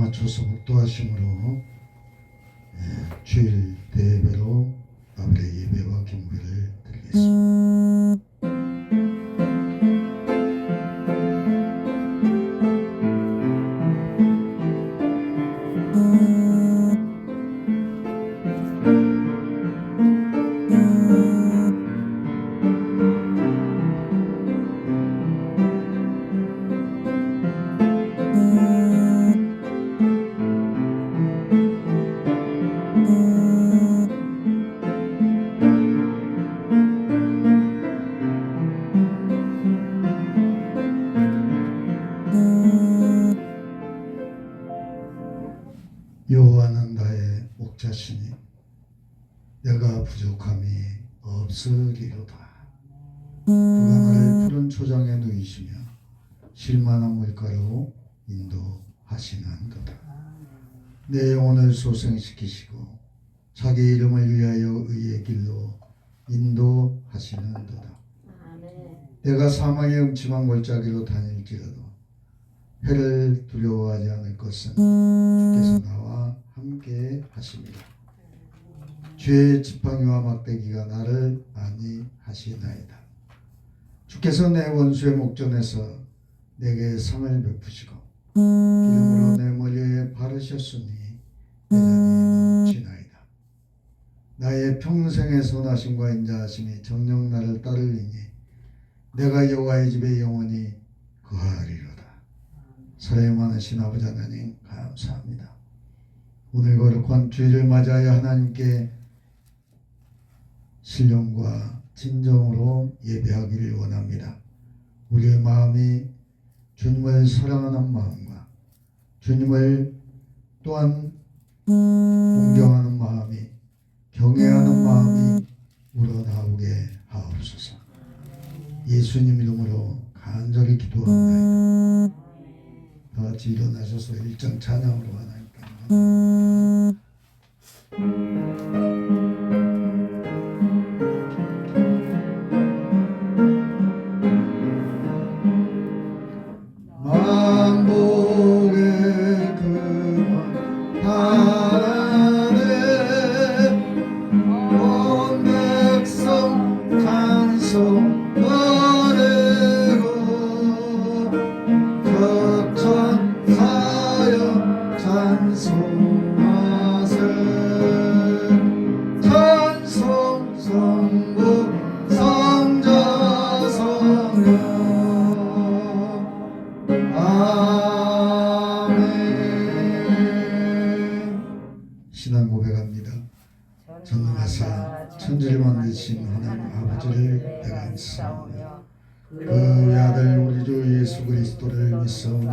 맞춰서 복도하심으로 주일 대예배로 아버지의 예배와 경배를 드리겠습니다. 여호와는 나의 목자시니 내가 부족함이 없으리로다. 그가 나를 푸른 초장에 누이시며 실만한 물가로 인도하시는도다. 내 영혼을 소생시키시고 자기 이름을 위하여 의의 길로 인도하시는도다. 내가 사망의 음침한 골짜기로 다닐지라도 해를 두려워하지 않을 것은 주께서 나와 함께 하십니다. 죄의 지팡이와 막대기가 나를 안위하시나이다. 주께서 내 원수의 목전에서 내게 상을 베푸시고 기름으로 내 머리에 바르셨으니 내 잔이 넘치나이다. 나의 평생의 선하심과 인자하심이 정녕 나를 따르리니 내가 여호와의 집에 영원히 거하리로다. 사랑이 많으신 아버지 하나님 감사합니다. 오늘 거룩한 주일을 맞이하여 하나님께 신령과 진정으로 예배하기를 원합니다. 우리의 마음이 주님을 사랑하는 마음과 주님을 또한 공경하는 마음이 경외하는 마음이 우러나오게 하옵소서. 예수님 이름으로 간절히 기도합니다. 다 같이 일어나셔서 1장 찬양으로 하나님께 만복의 그만 바라네 온 백성 찬송 찬송하세 찬송 성부 성자 성령 아멘. 신앙 고백합니다. 전능하사 천지를 만드신 하나님 아버지를 내가 믿사오며 그 외아들 우리 주 예수 그리스도를 믿사오니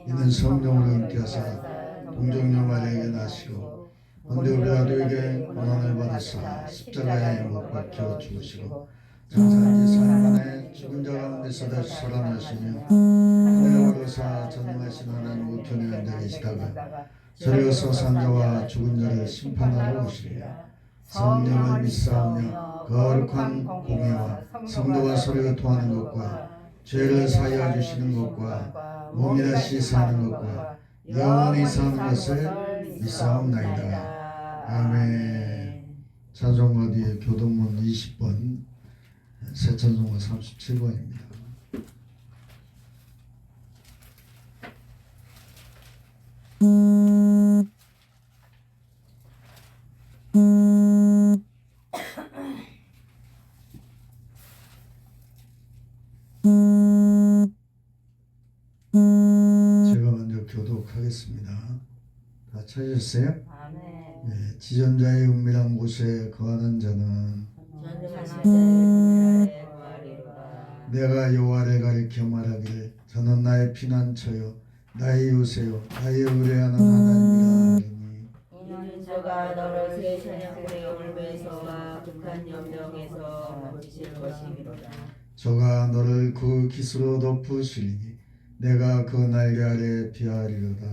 이는 성령으로 함께하사 동정녀 마리아에게 나시고 본디 빌라도에게 고난을 받으사 십자가에 못 박혀 죽으시고 장사한 지 4일 만에 죽은 자 가운데서 다시 살아나시며 하늘로 오르사 전능하신 하나님 우편에 앉아 계시다가 저리로서 산자와 죽은 자를 심판하러 오시리라. 성령을 믿사오며 거룩한 공예와 성도가 서로 통하는 것과 죄를 사하여 주시는 것과 몸이 다시 사는 것과 영원히 사는 것을 믿사옵나이다. 아멘. 찬송가 뒤에 교동문 20번 새 찬송가 37번입니다. 제가 먼저 교독하겠습니다. 다 찾으셨어요? 네, 지존자의 은밀한 곳에 거하는 자는 내가 여호와를 가리켜 말하기를 저는 나의 피난처요 나의 요새요 나의 의뢰하는 하나님이라 하리니 이는 저가 너를 새 사냥꾼의 울매에서와 극한 염령에서 고칠 것이미로다. 저가 너를 그 깃으로 덮으시리니 내가 그 날개 아래 피하리로다.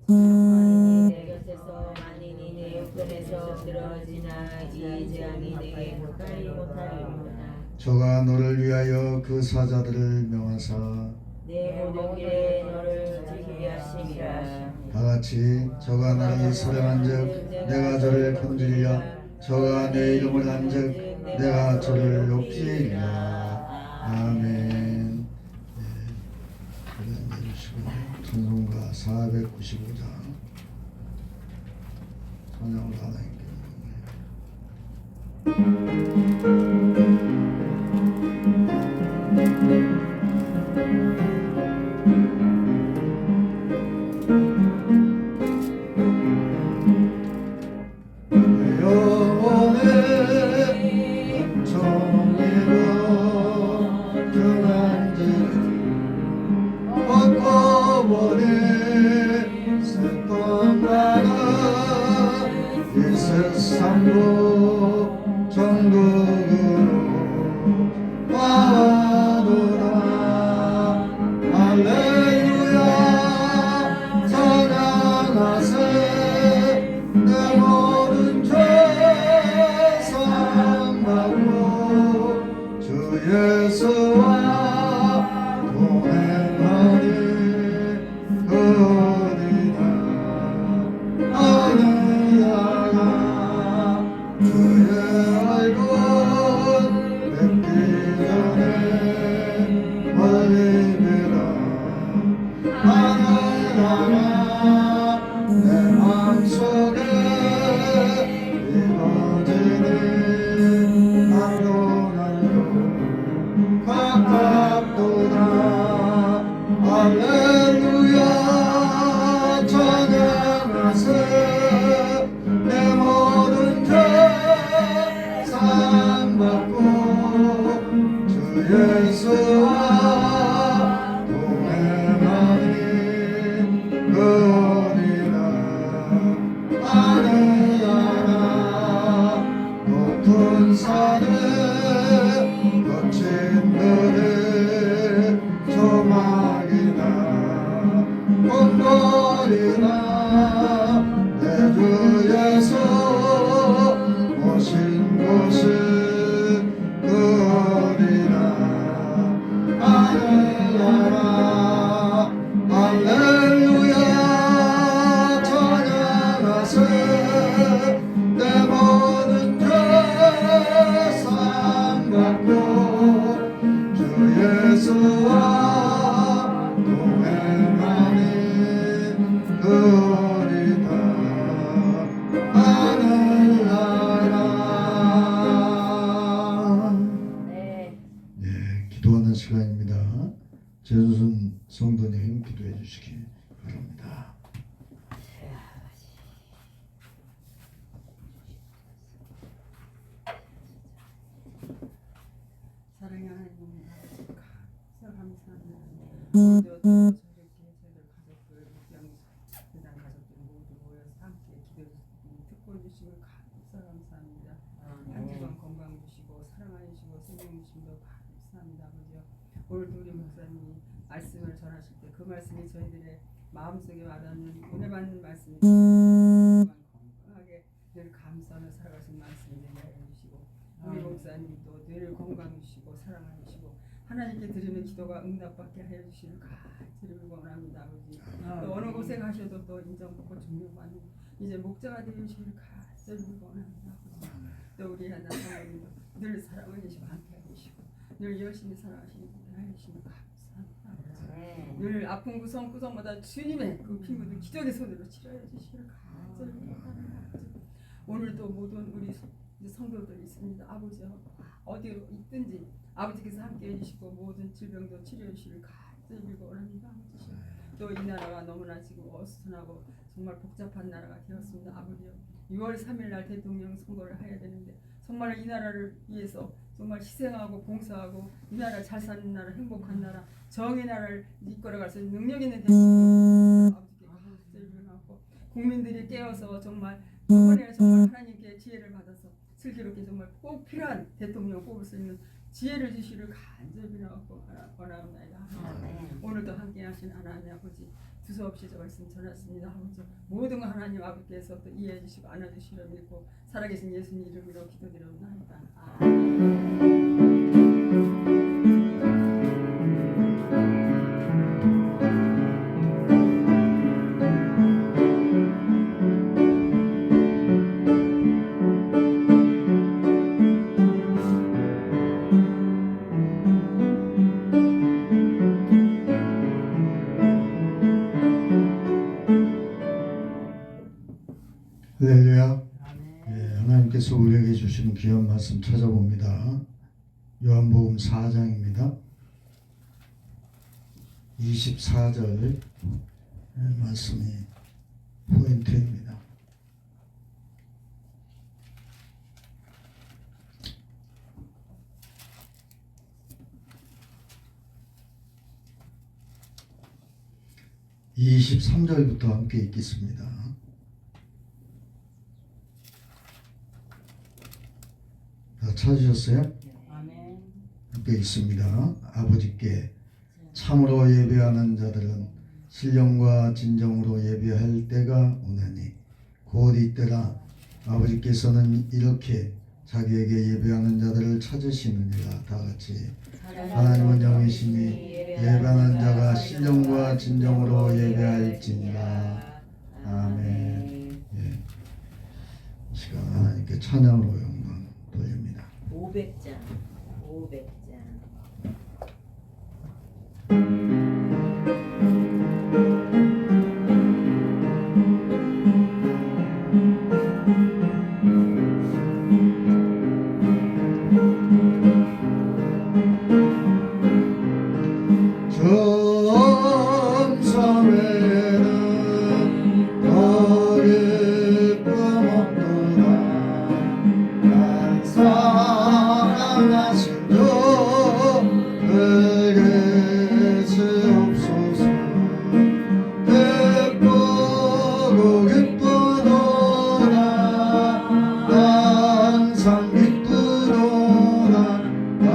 만인이 내 곁에서 만인이 내 우편에서 쓰러지나 이 재앙이 내게 가까이 못하리로다. 저가 너를 위하여 그 사자들을 명하사 내 모든 길에 너를 지키게 하심이라. 다같이 저가 나를 사랑한즉 내가 저를 건지리라. 저가 내 이름을 한즉 내가 저를 높이리라. 아멘. 내주시고 찬송가 495장 찬양을 하나님께 삼국 전국으로 와노라. 할렐루야 찬양하세. 내 모든 죄 사함받고 주 예수와 동행하니 그리라. 그의 얼굴 뵙기 전에 멀리 뵈라. 하늘나라 내 마음속에 이루어지니 날로 날로 가깝도다. 할렐루야 찬양하세. 내 모든 죄 사함받고 주 예수와 동행하니 그리라. 하늘나라 높은 산에 거친 들에 조막이나 꽃머리나 내 주 예수 오신 곳은 그리라. 하늘나라 할렐루야 찬양하세. 내 모든 죄 사함받고 주 예수와 동행하니 그리라. 하늘나라. 네, 기도하는 시간입니다. 제주순 성도님 기도해 주시기 바랍니다. 사랑의 하나님 감사합니다. 모두 저렇게 저들 가족들 병장 가족들 모두 모여서 함께 기도 듣고 주시고 감사합니다. 한 주간 건강 주시고 사랑하여 주시고 생명 주심도 감사합니다. 아버지요. 오늘도 우리 목사님이 말씀을 전하실 때 그 말씀이 저희들의 마음속에 와닿는 은혜 받는 말씀이 건강하게 늘 감사하며 살아가신 말씀이 되게 하여 주시고 우리 목사님도 늘 건강 주시고 사랑하여 주시고 하나님께 드리는 기도가 응답받게 하여 주시는 간절히 원합니다. 아버지. 또 어느 곳에 가셔도 또 인정받고 존경받는 이제 목자가 되시길 간절히 원합니다. 아버지. 또 우리 하나 사모님도 늘 사랑을 주시고 함께 하시고 늘 열심히 살아가시는 분들 하여 주시면 감사합니다. 늘 아픈 구성마다 주님의 그 피부들 기적의 손으로 치료해 주시길 간절히 원합니다. 오늘도 모든 우리 성도들이 있습니다. 아버지요. 어디로 있든지 아버지께서 함께 해주시고 모든 질병도 치료해 주시길 간절히 원합니다. 아버지. 또 이 나라가 너무나 지금 어수선하고 정말 복잡한 나라가 되었습니다. 아버지요. 6월 3일 날 대통령 선거를 해야 되는데 정말 이 나라를 위해서 정말 희생하고 봉사하고 이 나라 잘 사는 나라 행복한 나라 정의 나라를 이끌어갈 수 있는 능력 있는 대통령 아버지께 간절히 원하고 국민들이 깨어서 정말 이번에 정말 하나님께 지혜를 받아서 슬기롭게 정말 꼭 필요한 대통령 뽑을 수 있는 지혜를 주시를 간절히 원하옵나이다. 오늘도 함께하신 하나님 아버지 두서없이 저 말씀 전했습니다. 아버지 모든 거 하나님 아버지께서 또 이해해 주시고 안아주시려 믿고 살아계신 예수님 이름으로 기도드려옵나이다. 할렐루야. 예, 하나님께서 우리에게 주신 귀한 말씀 찾아봅니다. 요한복음 4장입니다. 24절 말씀이 포인트입니다. (23절부터) 함께 읽겠습니다. 다 찾으셨어요? 아멘. 함께 읽습니다. 아버지께 참으로 예배하는 자들은 신령과 진정으로 예배할 때가 오나니 곧 이때라. 아버지께서는 이렇게 자기에게 예배하는 자들을 찾으시느니라. 다같이 하나님은 영이시니 예배하는 자가 신령과 진정으로 예배할지니라. 아멘. 예. 시간 하나님께 찬양으로 영광 돌립니다. 500장. 점섬에는 더 기쁨 없도다. 난 사랑하신 주를 계시옵소서. 기쁘고 기쁘도다. 항상 기쁘도다. 나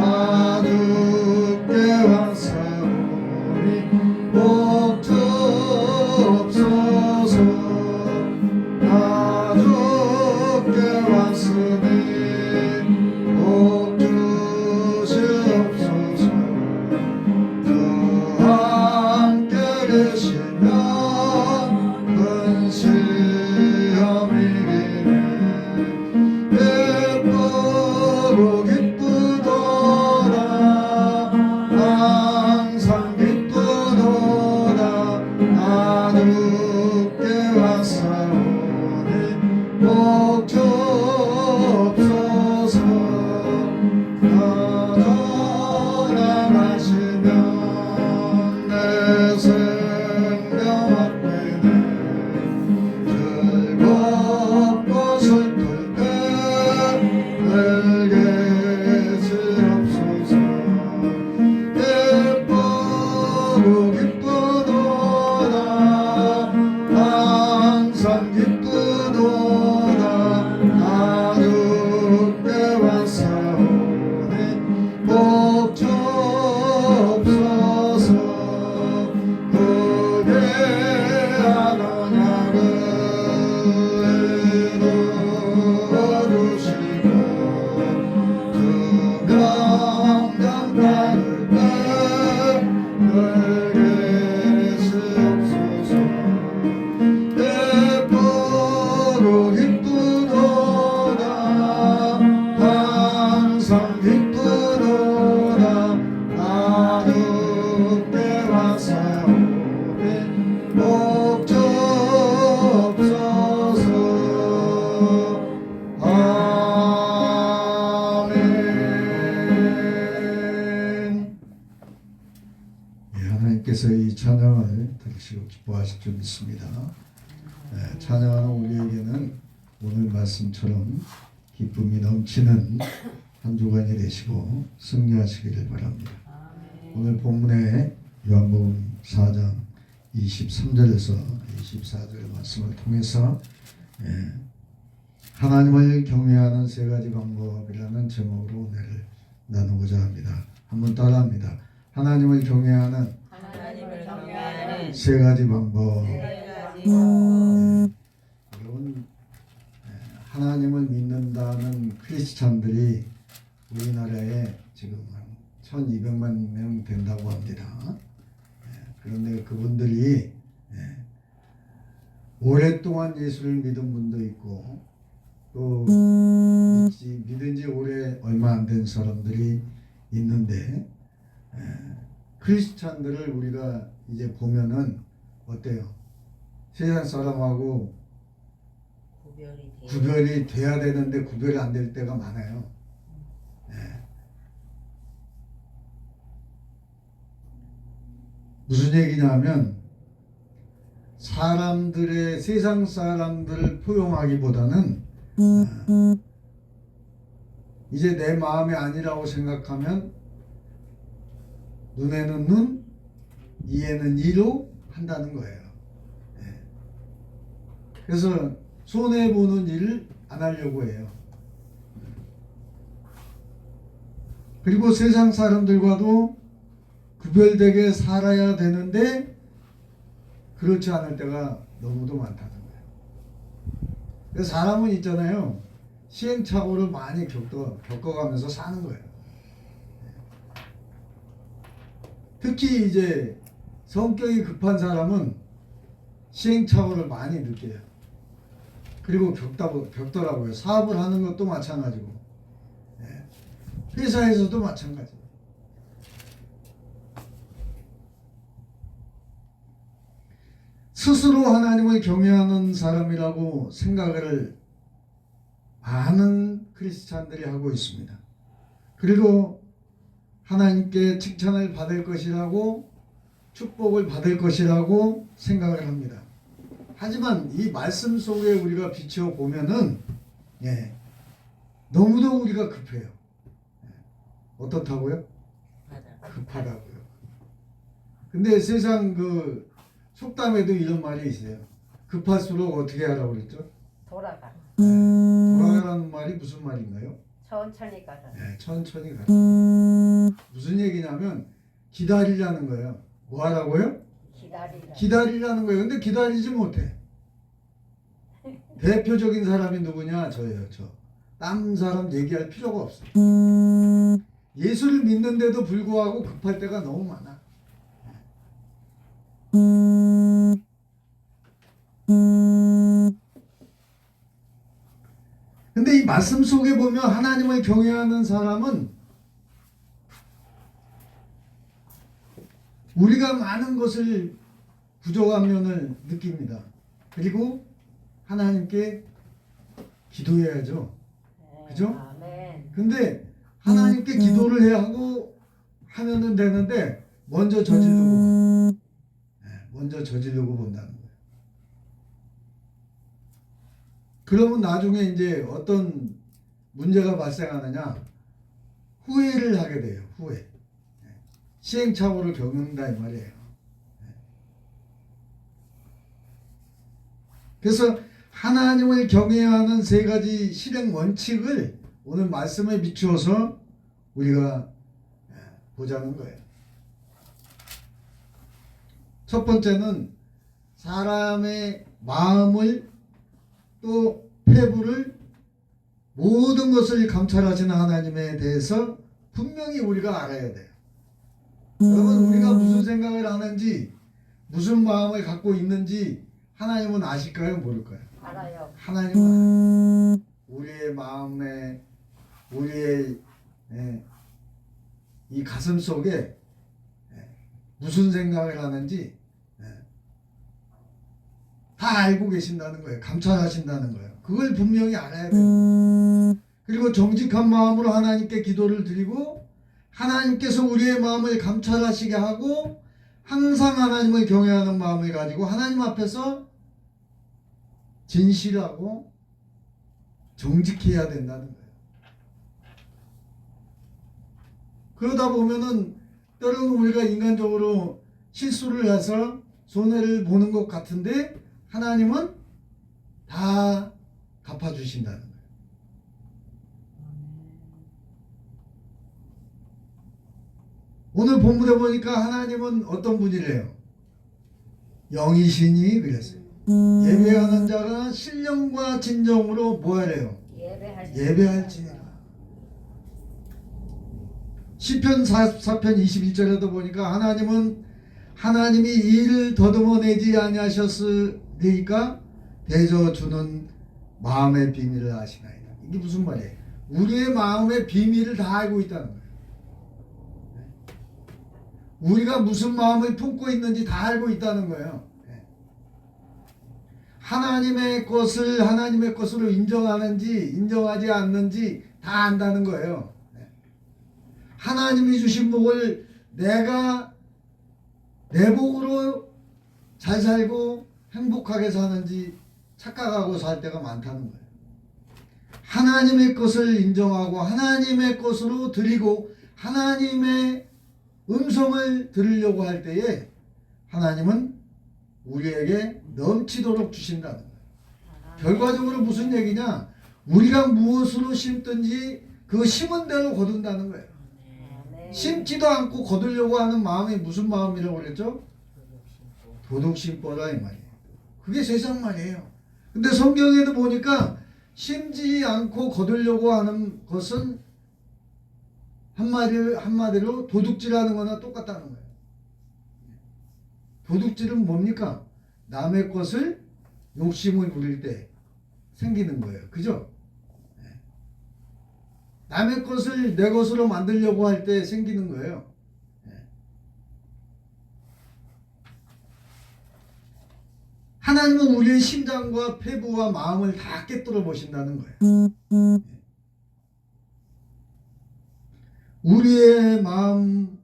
주께 왔사오니 복 주옵소서. 나 주께 왔으니 복 주시옵소서. 주 함께 계시면 근시험이기는 기쁘고 기쁘도다. 항상 기쁘도다. 나 주께 왔사오니 복 주옵소서. 나 떠나가시면 내 생명 앞에는 즐겁고 슬플 때 늘 계시옵소서. 기쁘고 기쁘도다. 항상 기쁘도다. 나 주께 왔사오니 복 주옵소서. 후회한 언약을 이루어주시고 주 명령 따를 때 늘 계시옵소서. 기쁘고 기쁘도다. 항상 기쁘도다. 나 주께 왔사오니 복 주옵소서. 아멘. 예, 하나님께서 이 찬양을 들으시고 기뻐하실 줄 믿습니다. 예, 찬양하는 우리에게는 오늘 말씀처럼 기쁨이 넘치는 한 주간이 되시고 승리하시기를 바랍니다. 오늘 본문의 요한복음 4장 23절에서 24절 말씀을 통해서 하나님을 경외하는 세 가지 방법이라는 제목으로 오늘 나누고자 합니다. 한번 따라합니다. 하나님을 경외하는 세 가지 방법. 여러분, 하나님을 믿는다는 크리스찬들이 우리나라에 지금 한 1200만 명 된다고 합니다. 그런데 그분들이 오랫동안 예수를 믿은 분도 있고 또 믿은 지 오래 얼마 안 된 사람들이 있는데 크리스찬들을 우리가 이제 보면은 어때요? 세상 사람하고 구별이 돼야 되는데 구별이 안 될 때가 많아요. 네. 무슨 얘기냐면 사람들의 세상 사람들을 포용하기보다는 이제 내 마음이 아니라고 생각하면 눈에는 눈, 이에는 이로 한다는 거예요. 네. 그래서 손해보는 일을 안 하려고 해요. 그리고 세상 사람들과도 구별되게 살아야 되는데 그렇지 않을 때가 너무도 많다는 거예요. 그래서 사람은 있잖아요. 시행착오를 많이 겪어가면서 사는 거예요. 특히 이제 성격이 급한 사람은 시행착오를 많이 느껴요. 그리고 겪더라고요. 사업을 하는 것도 마찬가지고 회사에서도 마찬가지예요. 스스로 하나님을 경외하는 사람이라고 생각을 많은 크리스찬들이 하고 있습니다. 그리고 하나님께 칭찬을 받을 것이라고 축복을 받을 것이라고 생각을 합니다. 하지만 이 말씀 속에 우리가 비추어 보면은 너무도 우리가 급해요. 어떻다고요? 급하다고요. 근데 세상 그 속담에도 이런 말이 있어요. 급할수록 어떻게 하라고 그랬죠? 돌아가. 돌아가라는 말이 무슨 말인가요? 천천히 가라. 네, 천천히 가라. 무슨 얘기냐면 기다리라는 거예요. 뭐 하라고요? 기다리라. 기다리라는 거예요. 근데 기다리지 못해. 대표적인 사람이 누구냐? 저예요. 딴 사람 얘기할 필요가 없어요. 예수를 믿는데도 불구하고 급할 때가 너무 많아. 근데 이 말씀 속에 보면 하나님을 경외하는 사람은 우리가 많은 것을 부족한 면을 느낍니다. 그리고 하나님께 기도해야죠. 그죠? 아멘. 근데 하나님께 기도를 해야 하고 하면은 되는데 먼저 저지르고 본다는 거예요. 그러면 나중에 이제 어떤 문제가 발생하느냐? 후회를 하게 돼요. 후회. 시행착오를 겪는다 이 말이에요. 그래서 하나님을 경외하는 세 가지 실행 원칙을 오늘 말씀에 비추어서 우리가 보자는 거예요. 첫 번째는 사람의 마음을 또 폐부를 모든 것을 감찰하시는 하나님에 대해서 분명히 우리가 알아야 돼요. 여러분 우리가 무슨 생각을 하는지 무슨 마음을 갖고 있는지 하나님은 아실까요? 모를까요? 알아요. 하나님은 우리의 마음에 우리의 이 가슴 속에 무슨 생각을 하는지 다 알고 계신다는 거예요. 감찰하신다는 거예요. 그걸 분명히 알아야 돼요. 그리고 정직한 마음으로 하나님께 기도를 드리고 하나님께서 우리의 마음을 감찰하시게 하고 항상 하나님을 경외하는 마음을 가지고 하나님 앞에서 진실하고 정직해야 된다는 거예요. 그러다 보면은 때로는 우리가 인간적으로 실수를 해서 손해를 보는 것 같은데 하나님은 다 갚아주신다는 거예요. 오늘 본문에 보니까 하나님은 어떤 분이래요? 영이시니 그랬어요. 예배하는 자가 신령과 진정으로 뭐 하래요? 예배할지니라. 시편 4편 21절에도 보니까 하나님은 하나님이 이를 더듬어내지 아니하셨으리까 대저 주는 마음의 비밀을 아시나이다. 이게 무슨 말이에요? 우리의 마음의 비밀을 다 알고 있다는 거예요. 우리가 무슨 마음을 품고 있는지 다 알고 있다는 거예요. 하나님의 것을 하나님의 것으로 인정하는지 인정하지 않는지 다 안다는 거예요. 하나님이 주신 복을 내가 내 복으로 잘 살고 행복하게 사는지 착각하고 살 때가 많다는 거예요. 하나님의 것을 인정하고 하나님의 것으로 드리고 하나님의 음성을 들으려고 할 때에 하나님은 우리에게 넘치도록 주신다는 거예요. 결과적으로 무슨 얘기냐? 우리가 무엇으로 심든지 그 심은 대로 거둔다는 거예요. 심지도 않고 거두려고 하는 마음이 무슨 마음이라고 그랬죠? 도둑심보라 이 말이에요. 그게 세상 말이에요. 근데 성경에도 보니까 심지 않고 거두려고 하는 것은 한마디로 도둑질하는 거나 똑같다는 거예요. 도둑질은 뭡니까? 남의 것을 욕심을 부릴 때 생기는 거예요. 그죠? 남의 것을 내 것으로 만들려고 할 때 생기는 거예요. 하나님은 우리의 심장과 폐부와 마음을 다 꿰뚫어 보신다는 거예요. 우리의 마음,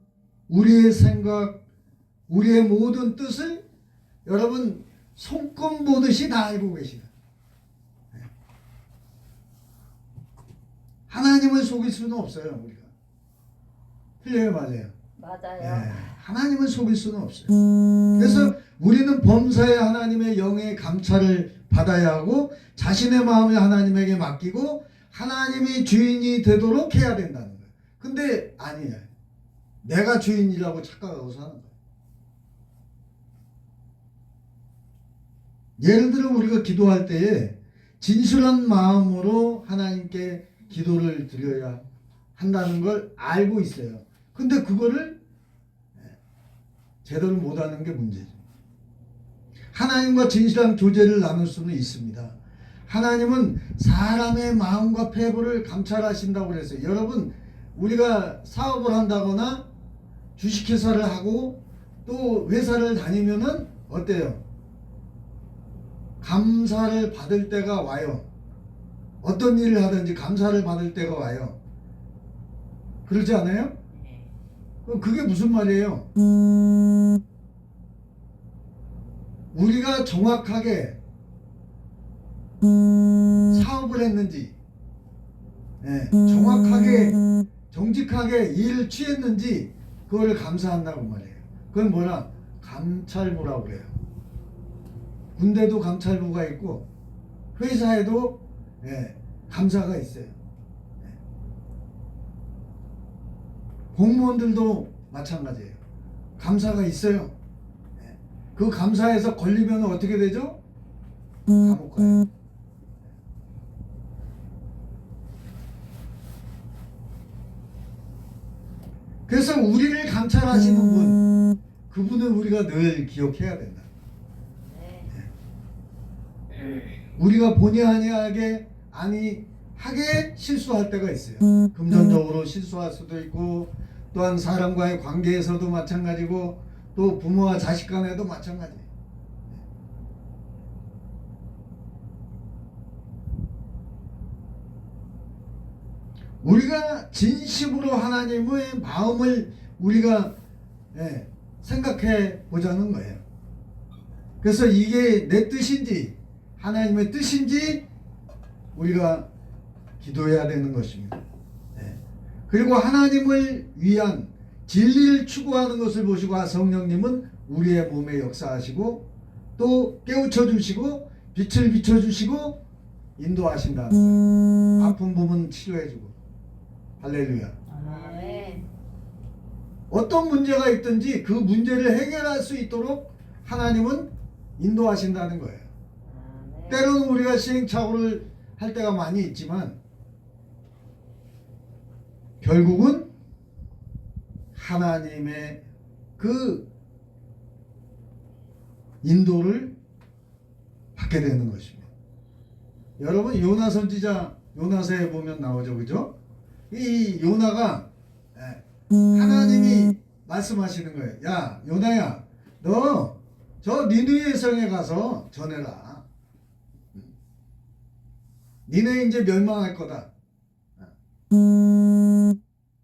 우리의 생각, 우리의 모든 뜻을 여러분 손금 보듯이 다 알고 계시다. 하나님을 속일 수는 없어요. 우리가 틀려요, 맞아요? 맞아요. 하나님을 속일 수는 없어요. 그래서 우리는 범사에 하나님의 영의 감찰을 받아야 하고 자신의 마음을 하나님에게 맡기고 하나님이 주인이 되도록 해야 된다는 거예요. 근데 아니에요. 내가 주인이라고 착각하고 사는 거예요. 예를 들어 우리가 기도할 때에 진실한 마음으로 하나님께 기도를 드려야 한다는 걸 알고 있어요. 근데 그거를 제대로 못하는 게 문제죠. 하나님과 진실한 교제를 나눌 수는 있습니다. 하나님은 사람의 마음과 폐부를 감찰하신다고 그랬어요. 여러분, 우리가 사업을 한다거나 주식회사를 하고 또 회사를 다니면은 어때요? 감사를 받을 때가 와요. 어떤 일을 하든지 감사를 받을 때가 와요. 그러지 않아요? 그게 무슨 말이에요? 우리가 정확하게 사업을 했는지, 정확하게 정직하게 일을 취했는지 그걸 감사한다고 말이에요. 그건 뭐라? 감찰부라고 그래요. 군대도 감찰부가 있고 회사에도 감사가 있어요. 공무원들도 마찬가지예요. 감사가 있어요. 그 감사에서 걸리면 어떻게 되죠? 감옥 가요. 그래서 우리를 감찰하시는 분, 그분은 우리가 늘 기억해야 된다. 우리가 본의 아니하게 하게 실수할 때가 있어요. 금전적으로 실수할 수도 있고 또한 사람과의 관계에서도 마찬가지고 또 부모와 자식 간에도 마찬가지예요. 우리가 진심으로 하나님의 마음을 우리가 생각해 보자는 거예요. 그래서 이게 내 뜻인지 하나님의 뜻인지 우리가 기도해야 되는 것입니다. 그리고 하나님을 위한 진리를 추구하는 것을 보시고 성령님은 우리의 몸에 역사하시고 또 깨우쳐 주시고 빛을 비춰주시고 인도하신다는 거예요. 아픈 부분 치료해주고. 할렐루야. 아멘. 어떤 문제가 있든지 그 문제를 해결할 수 있도록 하나님은 인도하신다는 거예요. 아멘. 때로는 우리가 시행착오를 할 때가 많이 있지만 결국은 하나님의 그 인도를 받게 되는 것입니다. 여러분 요나 선지자 요나서에 보면 나오죠, 그죠? 이 요나가 하나님이 말씀하시는 거예요. 야 요나야, 너 저 니느웨 성에 가서 전해라. 니네 이제 멸망할 거다.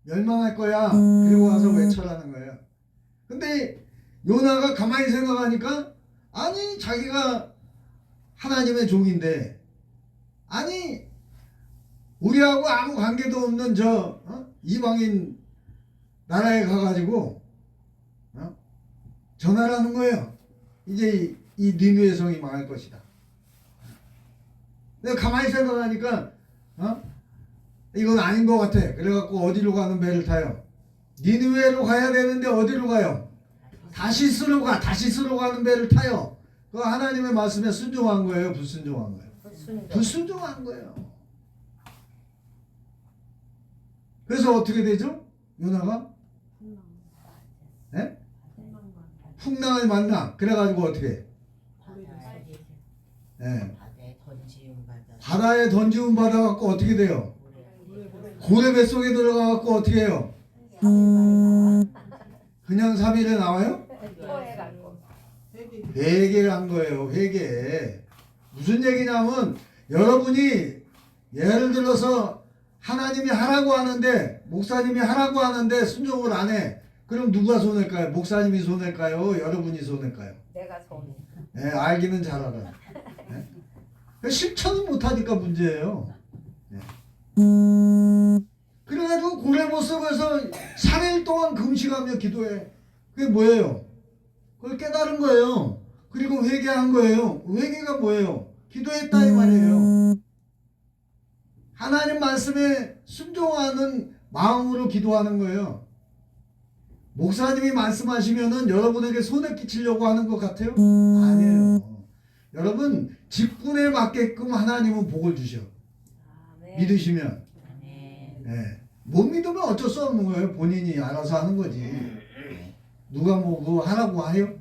멸망할 거야. 그리고 와서 외쳐라는 거예요. 근데 요나가 가만히 생각하니까 아니 자기가 하나님의 종인데 아니 우리하고 아무 관계도 없는 저 이방인 나라에 가가지고 전화를 하는 거예요. 이제 이 니느웨 성이 망할 것이다. 내가 가만히 생각하니까 이건 아닌 것 같아. 그래갖고 어디로 가는 배를 타요? 니느웨로 가야 되는데 어디로 가요? 다시스로 가. 다시스로 가는 배를 타요. 그 하나님의 말씀에 순종한 거예요? 불순종한 거예요? 불순종한 거예요. 그래서 어떻게 되죠? 요나가 네? 풍랑을 만나. 그래가지고 어떻게 해? 네. 바다에 던지움 받아갖고 어떻게 돼요? 고래 뱃속에 들어가갖고 어떻게 해요? 그냥 3일에 나와요? 회개를 한 거예요. 회개. 무슨 얘기냐면 여러분이 예를 들어서 하나님이 하라고 하는데 목사님이 하라고 하는데 순종을 안 해. 그럼 누가 손해일까요? 목사님이 손해일까요? 여러분이 손해일까요? 내가 손해. 네, 알기는 잘 알아요. 네? 실천을 못하니까 문제예요. 네. 그래가지고 고래 모습에서 3일 동안 금식하며 기도해. 그게 뭐예요? 그걸 깨달은 거예요. 그리고 회개한 거예요. 회개가 뭐예요? 기도했다 이 말이에요. 하나님 말씀에 순종하는 마음으로 기도하는 거예요. 목사님이 말씀하시면은 여러분에게 손해 끼치려고 하는 것 같아요? 아니에요. 여러분 직분에 맞게끔 하나님은 복을 주셔. 믿으시면. 네. 못 믿으면 어쩔 수 없는 거예요. 본인이 알아서 하는 거지. 누가 뭐 그거 하라고 해요?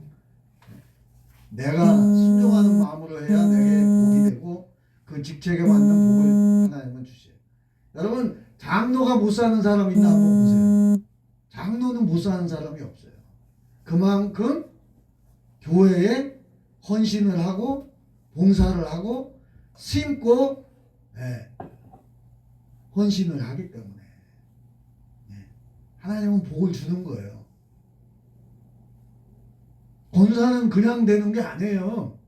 내가 순종하는 마음으로 해야 내게 복이 되고 그 직책에 맞는 복을 하나님은 주셔요. 여러분 장로가 못 사는 사람 있나 한번 보세요. 장로는 못 사는 사람이 없어요. 그만큼 교회에 헌신을 하고 봉사를 하고 심고 헌신을 하기 때문에 하나님은 복을 주는 거예요. 권사는 그냥 되는 게 아니에요.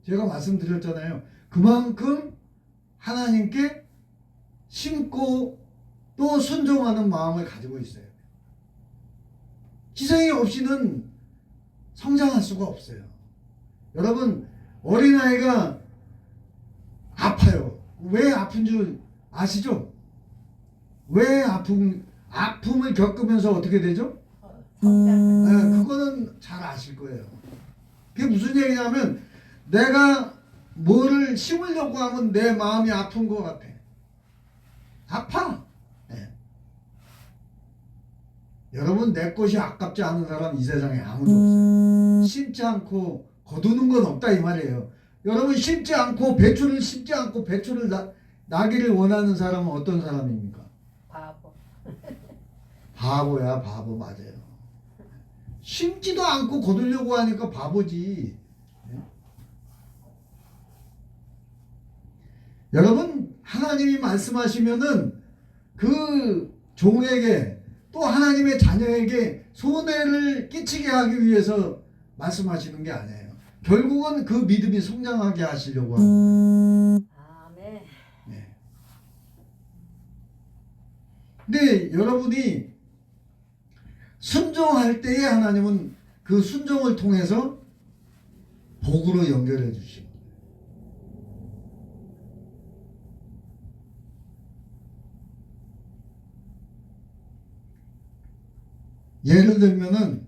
제가 말씀드렸잖아요. 그만큼 하나님께 심고 또 순종하는 마음을 가지고 있어요. 희생이 없이는 성장할 수가 없어요. 여러분 어린아이가 아파요. 왜 아픈 줄 아시죠? 왜 아픔을 겪으면서 어떻게 되죠? 그거는 잘 아실 거예요. 그게 무슨 얘기냐면 내가 뭐를 심으려고 하면 내 마음이 아픈 것 같아. 아파. 여러분 내 것이 아깝지 않은 사람 이 세상에 아무도 없어요. 심지 않고 거두는 건 없다 이 말이에요. 여러분 심지 않고 배추를 심지 않고 배추를 나기를 원하는 사람은 어떤 사람입니까? 바보. 바보야. 바보 맞아요. 심지도 않고 거두려고 하니까 바보지. 여러분 하나님이 말씀하시면은 그 종에게 또 하나님의 자녀에게 손해를 끼치게 하기 위해서 말씀하시는 게 아니에요. 결국은 그 믿음이 성장하게 하시려고 하는 거예요. 아멘. 네. 근데 여러분이 순종할 때에 하나님은 그 순종을 통해서 복으로 연결해 주시고 예를 들면은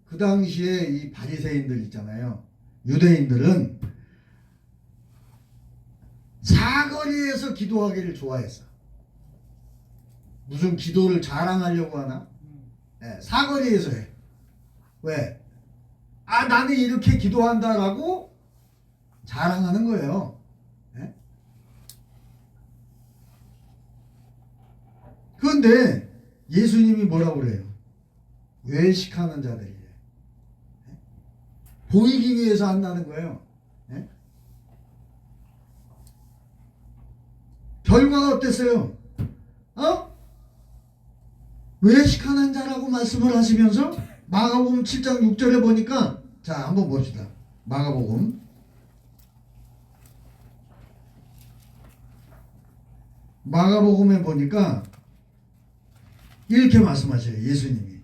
그 당시에 이 바리새인들 있잖아요. 유대인들은 사거리에서 기도하기를 좋아했어. 무슨 기도를 자랑하려고 하나? 네, 사거리에서 해. 왜? 아 나는 이렇게 기도한다라고 자랑하는 거예요. 네? 그런데 예수님이 뭐라고 그래요? 외식하는 자들이래. 네? 보이기 위해서 한다는 거예요. 네? 결과가 어땠어요? 외식하는 자라고 말씀을 하시면서 마가복음 7장 6절에 보니까 자 한번 봅시다. 마가복음에 보니까 이렇게 말씀하셔요. 예수님이.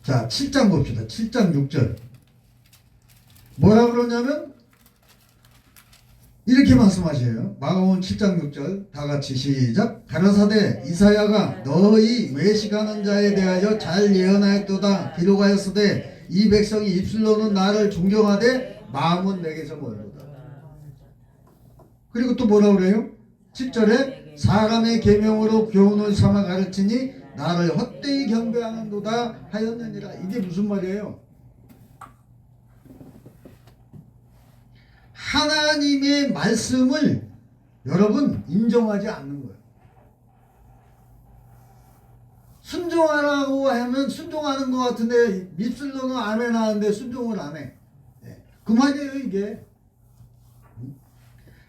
자 7장 봅시다. 7장 6절 뭐라 그러냐면 이렇게 말씀하셔요. 마가복음 7장 6절 다 같이 시작. 가라사대 이사야가 너희 외식하는 자에 대하여 잘 예언하였도다. 기록하였으되 이 백성이 입술로는 나를 존경하되 마음은 내게서 멀도다. 그리고 또 뭐라 그래요? 7절에 사람의 계명으로 교훈을 삼아 가르치니 나를 헛되이 경배하는도다 하였느니라. 이게 무슨 말이에요? 하나님의 말씀을 여러분 인정하지 않는 거예요. 순종하라고 하면 순종하는 것 같은데 입술로는 아멘 하는데 순종을 안 해. 그 말이에요 이게.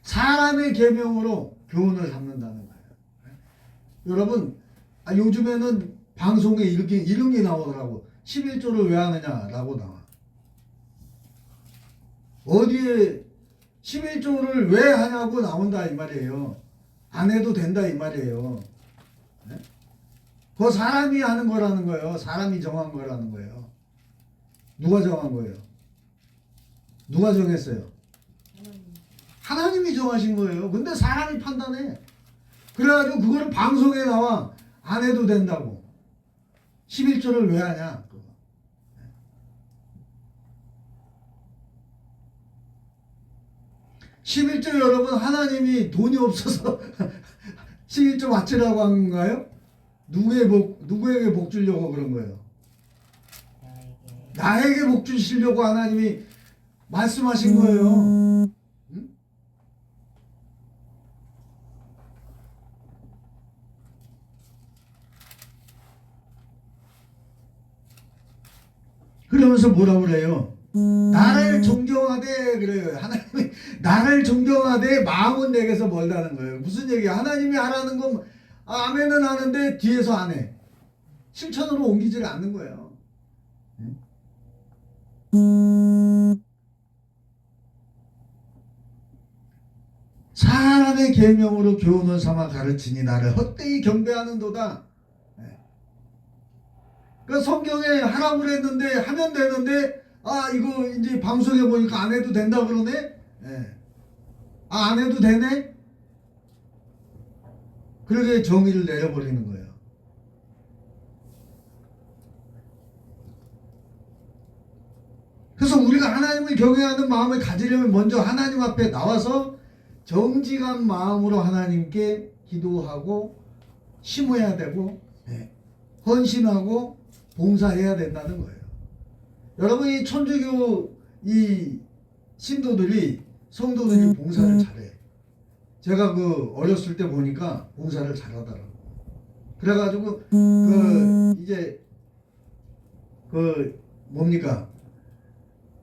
사람의 계명으로 교훈을 삼는다는 거예요. 여러분 요즘에는 방송에 이런 게 나오더라고. 11조를 왜 하느냐라고 나와. 어디에 11조를 왜 하냐고 나온다 이 말이에요. 안 해도 된다 이 말이에요. 그거 사람이 하는 거라는 거예요. 사람이 정한 거라는 거예요. 누가 정한 거예요? 누가 정했어요? 하나님이 정하신 거예요. 근데 사람이 판단해. 그래가지고 그거를 방송에 나와. 안 해도 된다고. 11조를 왜 하냐? 11조 여러분 하나님이 돈이 없어서 11조 바치라고 한 건가요? 누구에게 복 주려고 그런 거예요? 나에게 복 주시려고 하나님이 말씀하신 거예요. 응? 그러면서 뭐라고 그래요? 나를 존경하되 그래요. 하나님이 나를 존경하되 마음은 내게서 멀다는 거예요. 무슨 얘기야? 하나님이 하라는 건 아멘은 하는데 뒤에서 안 해. 실천으로 옮기지를 않는 거예요. 사람의 계명으로 교훈을 삼아 가르치니 나를 헛되이 경배하는도다. 그러니까 성경에 하라고 그랬는데 하면 되는데 이거 이제 방송에 보니까 안 해도 된다 그러네. 안 해도 되네. 그렇게 정의를 내려버리는 거예요. 그래서 우리가 하나님을 경외하는 마음을 가지려면 먼저 하나님 앞에 나와서 정직한 마음으로 하나님께 기도하고 심어야 되고 헌신하고 봉사해야 된다는 거예요. 여러분 이 천주교 이 신도들이 성도들이 봉사를 잘해. 제가 어렸을 때 보니까 봉사를 잘하더라고. 그래가지고 이제 뭡니까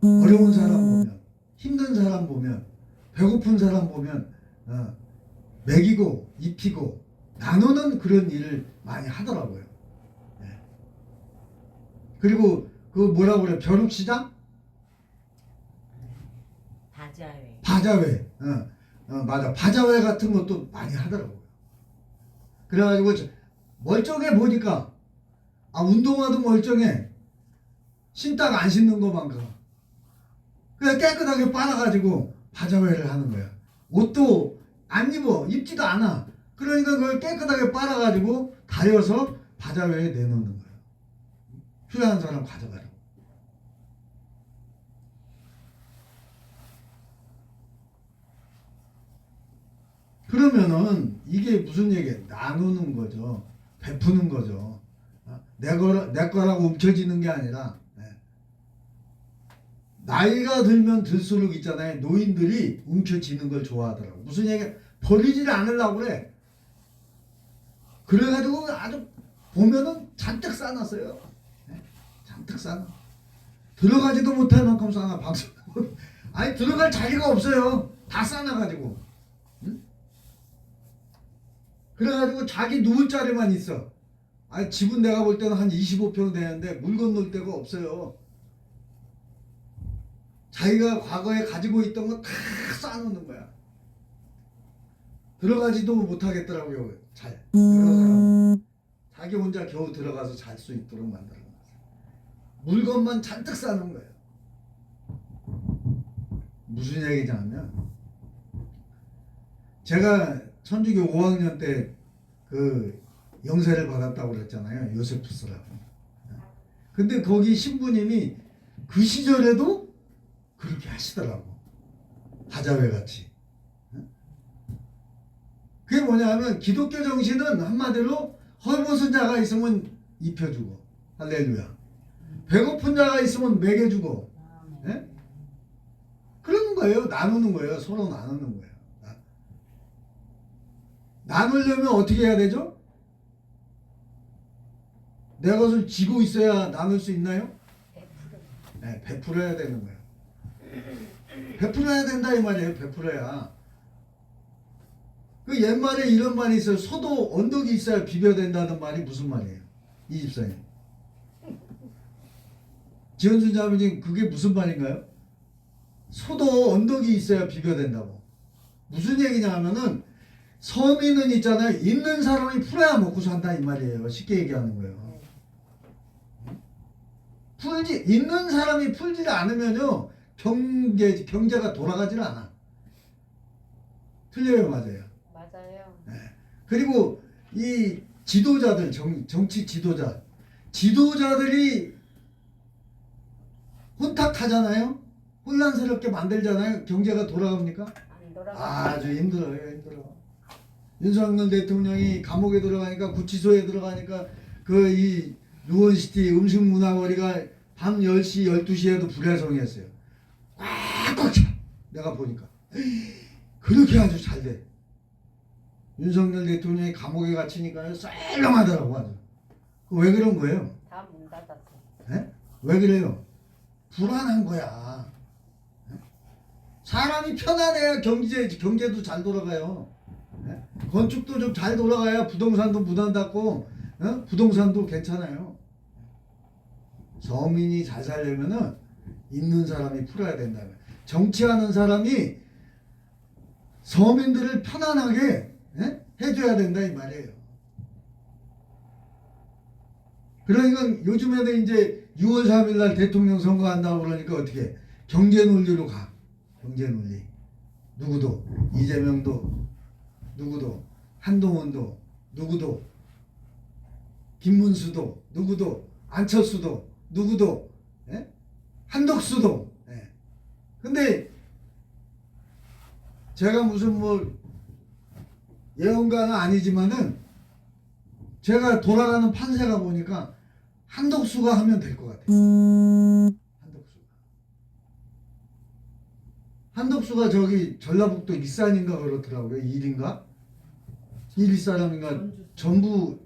어려운 사람 보면 힘든 사람 보면 배고픈 사람 보면 먹이고 입히고 나누는 그런 일을 많이 하더라고요. 그리고 뭐라고 그래? 벼룩시장? 바자회. 맞아. 바자회 같은 것도 많이 하더라고요. 그래가지고 멀쩡해 보니까 운동화도 멀쩡해. 신다가 안 신는 것만 가. 그냥 깨끗하게 빨아가지고 바자회를 하는 거야. 옷도 안 입어. 입지도 않아. 그러니까 그걸 깨끗하게 빨아가지고 다려서 바자회에 내놓는 거야. 필요한 사람 가져가라고. 그러면은 이게 무슨 얘기야? 나누는 거죠. 베푸는 거죠. 내 거라고 움켜쥐는 게 아니라 나이가 들면 들수록 있잖아요. 노인들이 움켜쥐는 걸 좋아하더라고. 무슨 얘기야? 버리지를 않으려고 그래. 그래가지고 아주 보면은 잔뜩 싸놨어요. 잔뜩 싸놔. 들어가지도 못할 만큼 싸나 방송. 아니 들어갈 자리가 없어요. 다 싸놔가지고. 응? 그래가지고 자기 누울 자리만 있어. 아니 집은 내가 볼 때는 한 25평 되는데 물건 놓을 데가 없어요. 자기가 과거에 가지고 있던 거 다 쌓아놓는 거야. 들어가지도 못하겠더라고요. 잘 여러 사람 자기 혼자 겨우 들어가서 잘 수 있도록 만들어 놨어요. 물건만 잔뜩 쌓는 거예요. 무슨 얘기냐면 제가 천주교 5학년 때 그 영세를 받았다고 그랬잖아요. 요세푸스라고. 근데 거기 신부님이 그 시절에도 그렇게 하시더라고. 다자회 같이. 그게 뭐냐면 기독교 정신은 한마디로 헐벗은 자가 있으면 입혀주고 할렐루야. 배고픈 자가 있으면 먹여주고. 예? 그러는 거예요. 나누는 거예요. 서로 나누는 거예요. 나누려면 어떻게 해야 되죠? 내 것을 쥐고 있어야 나눌 수 있나요? 네, 베풀어야 되는 거예요. 베풀어야 된다 이 말이에요. 베풀어야. 그 옛말에 이런 말이 있어요. 소도 언덕이 있어야 비벼된다는 말이 무슨 말이에요? 이 집사님. 지현순 자매님 그게 무슨 말인가요? 소도 언덕이 있어야 비벼된다고. 무슨 얘기냐 하면은 서민은 있잖아요. 있는 사람이 풀어야 먹고 산다 이 말이에요. 쉽게 얘기하는 거예요. 있는 사람이 풀지 않으면요. 경제가 돌아가질 않아. 틀려요, 맞아요? 맞아요. 네. 그리고 이 지도자들, 정치 지도자들이 혼탁하잖아요. 혼란스럽게 만들잖아요. 경제가 돌아갑니까? 안 돌아가. 아주 힘들어요, 힘들어. 윤석열 대통령이 감옥에 들어가니까 구치소에 들어가니까 그 이 루원시티 음식문화거리가 밤 10시, 12시에도 불해성했어요. 꽉꽉 차. 내가 보니까. 그렇게 아주 잘 돼. 윤석열 대통령이 감옥에 갇히니까 썰렁하더라고 아주. 왜 그런 거예요? 다 문 닫았어. 네? 왜 그래요? 불안한 거야. 사람이 편안해야 경제도 잘 돌아가요. 건축도 좀 잘 돌아가야 부동산도 무단 닫고 부동산도 괜찮아요. 서민이 잘 살려면은 있는 사람이 풀어야 된다면 정치하는 사람이 서민들을 편안하게 해줘야 된다 이 말이에요. 그러니까 요즘에는 이제 6월 3일 날 대통령 선거한다고 그러니까 어떻게 경제 논리로 가. 경제 논리. 누구도 이재명도 누구도 한동훈도 누구도 김문수도 누구도 안철수도 누구도 한덕수도. 근데 제가 무슨 뭐 예언가는 아니지만은 제가 돌아가는 판세가 보니까 한덕수가 하면 될 것 같아요. 한덕수가 저기 전라북도 일산인가 그렇더라고요. 일인가? 일 사람인가? 전주.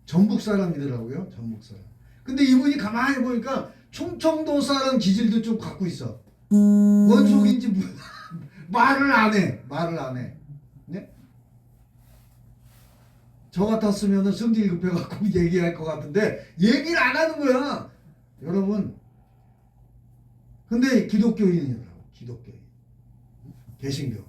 전북 사람이더라고요. 전북 사람. 근데 이분이 가만히 보니까 충청도 사람 기질도 좀 갖고 있어. 원속인지 말을 안 해. 네? 저 같았으면 성질 급해갖고 얘기할 것 같은데 얘기를 안 하는 거야. 여러분. 근데 기독교인이더라고. 기독교인. 개신교.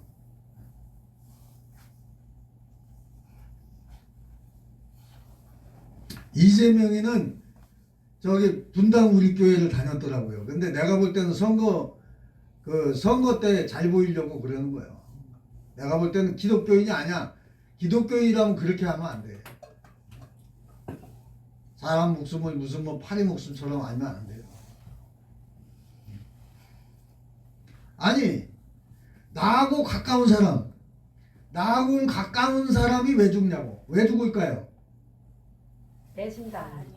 이재명이는 저기 분당 우리 교회를 다녔더라고요. 근데 내가 볼 때는 선거 때 잘 보이려고 그러는 거예요. 내가 볼 때는 기독교인이 아니야. 기독교인이라면 그렇게 하면 안 돼. 사람 목숨을 무슨 뭐 파리 목숨처럼 알면 안 돼요. 아니 나하고 가까운 사람이 왜 죽냐고. 왜 죽을까요? 배신당.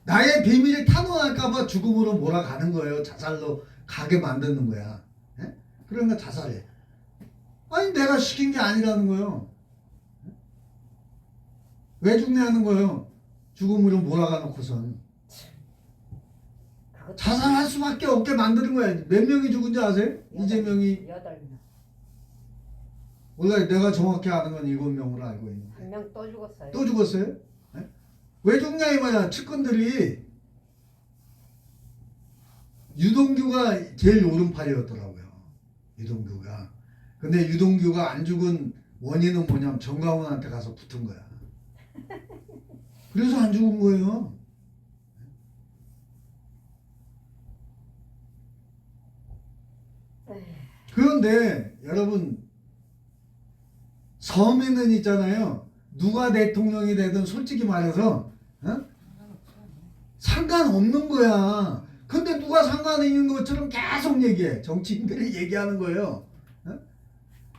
나의 비밀을 탄원할까봐 죽음으로 몰아가는 거예요. 자살로 가게 만드는 거야. 그러니까 자살해. 아니 내가 시킨 게 아니라는 거예요. 왜 죽냐는 거예요. 죽음으로 몰아가 놓고선. 자살할 수밖에 없게 만드는 거야. 몇 명이 죽은지 아세요? 이재명이 8명. 원래 내가 정확히 아는 건 7명으로 알고 있는데 한 명 또 죽었어요. 또 죽었어요? 네? 왜 죽냐 이 말이야. 측근들이 유동규가 제일 오른팔이었더라고요. 유동규가. 근데 유동규가 안 죽은 원인은 뭐냐면 정광훈한테 가서 붙은 거야. 그래서 안 죽은 거예요. 그런데 여러분 서민은 있잖아요. 누가 대통령이 되든 솔직히 말해서 상관없는 거야. 근데 누가 상관 있는 것처럼 계속 얘기해. 정치인들이 얘기하는 거예요.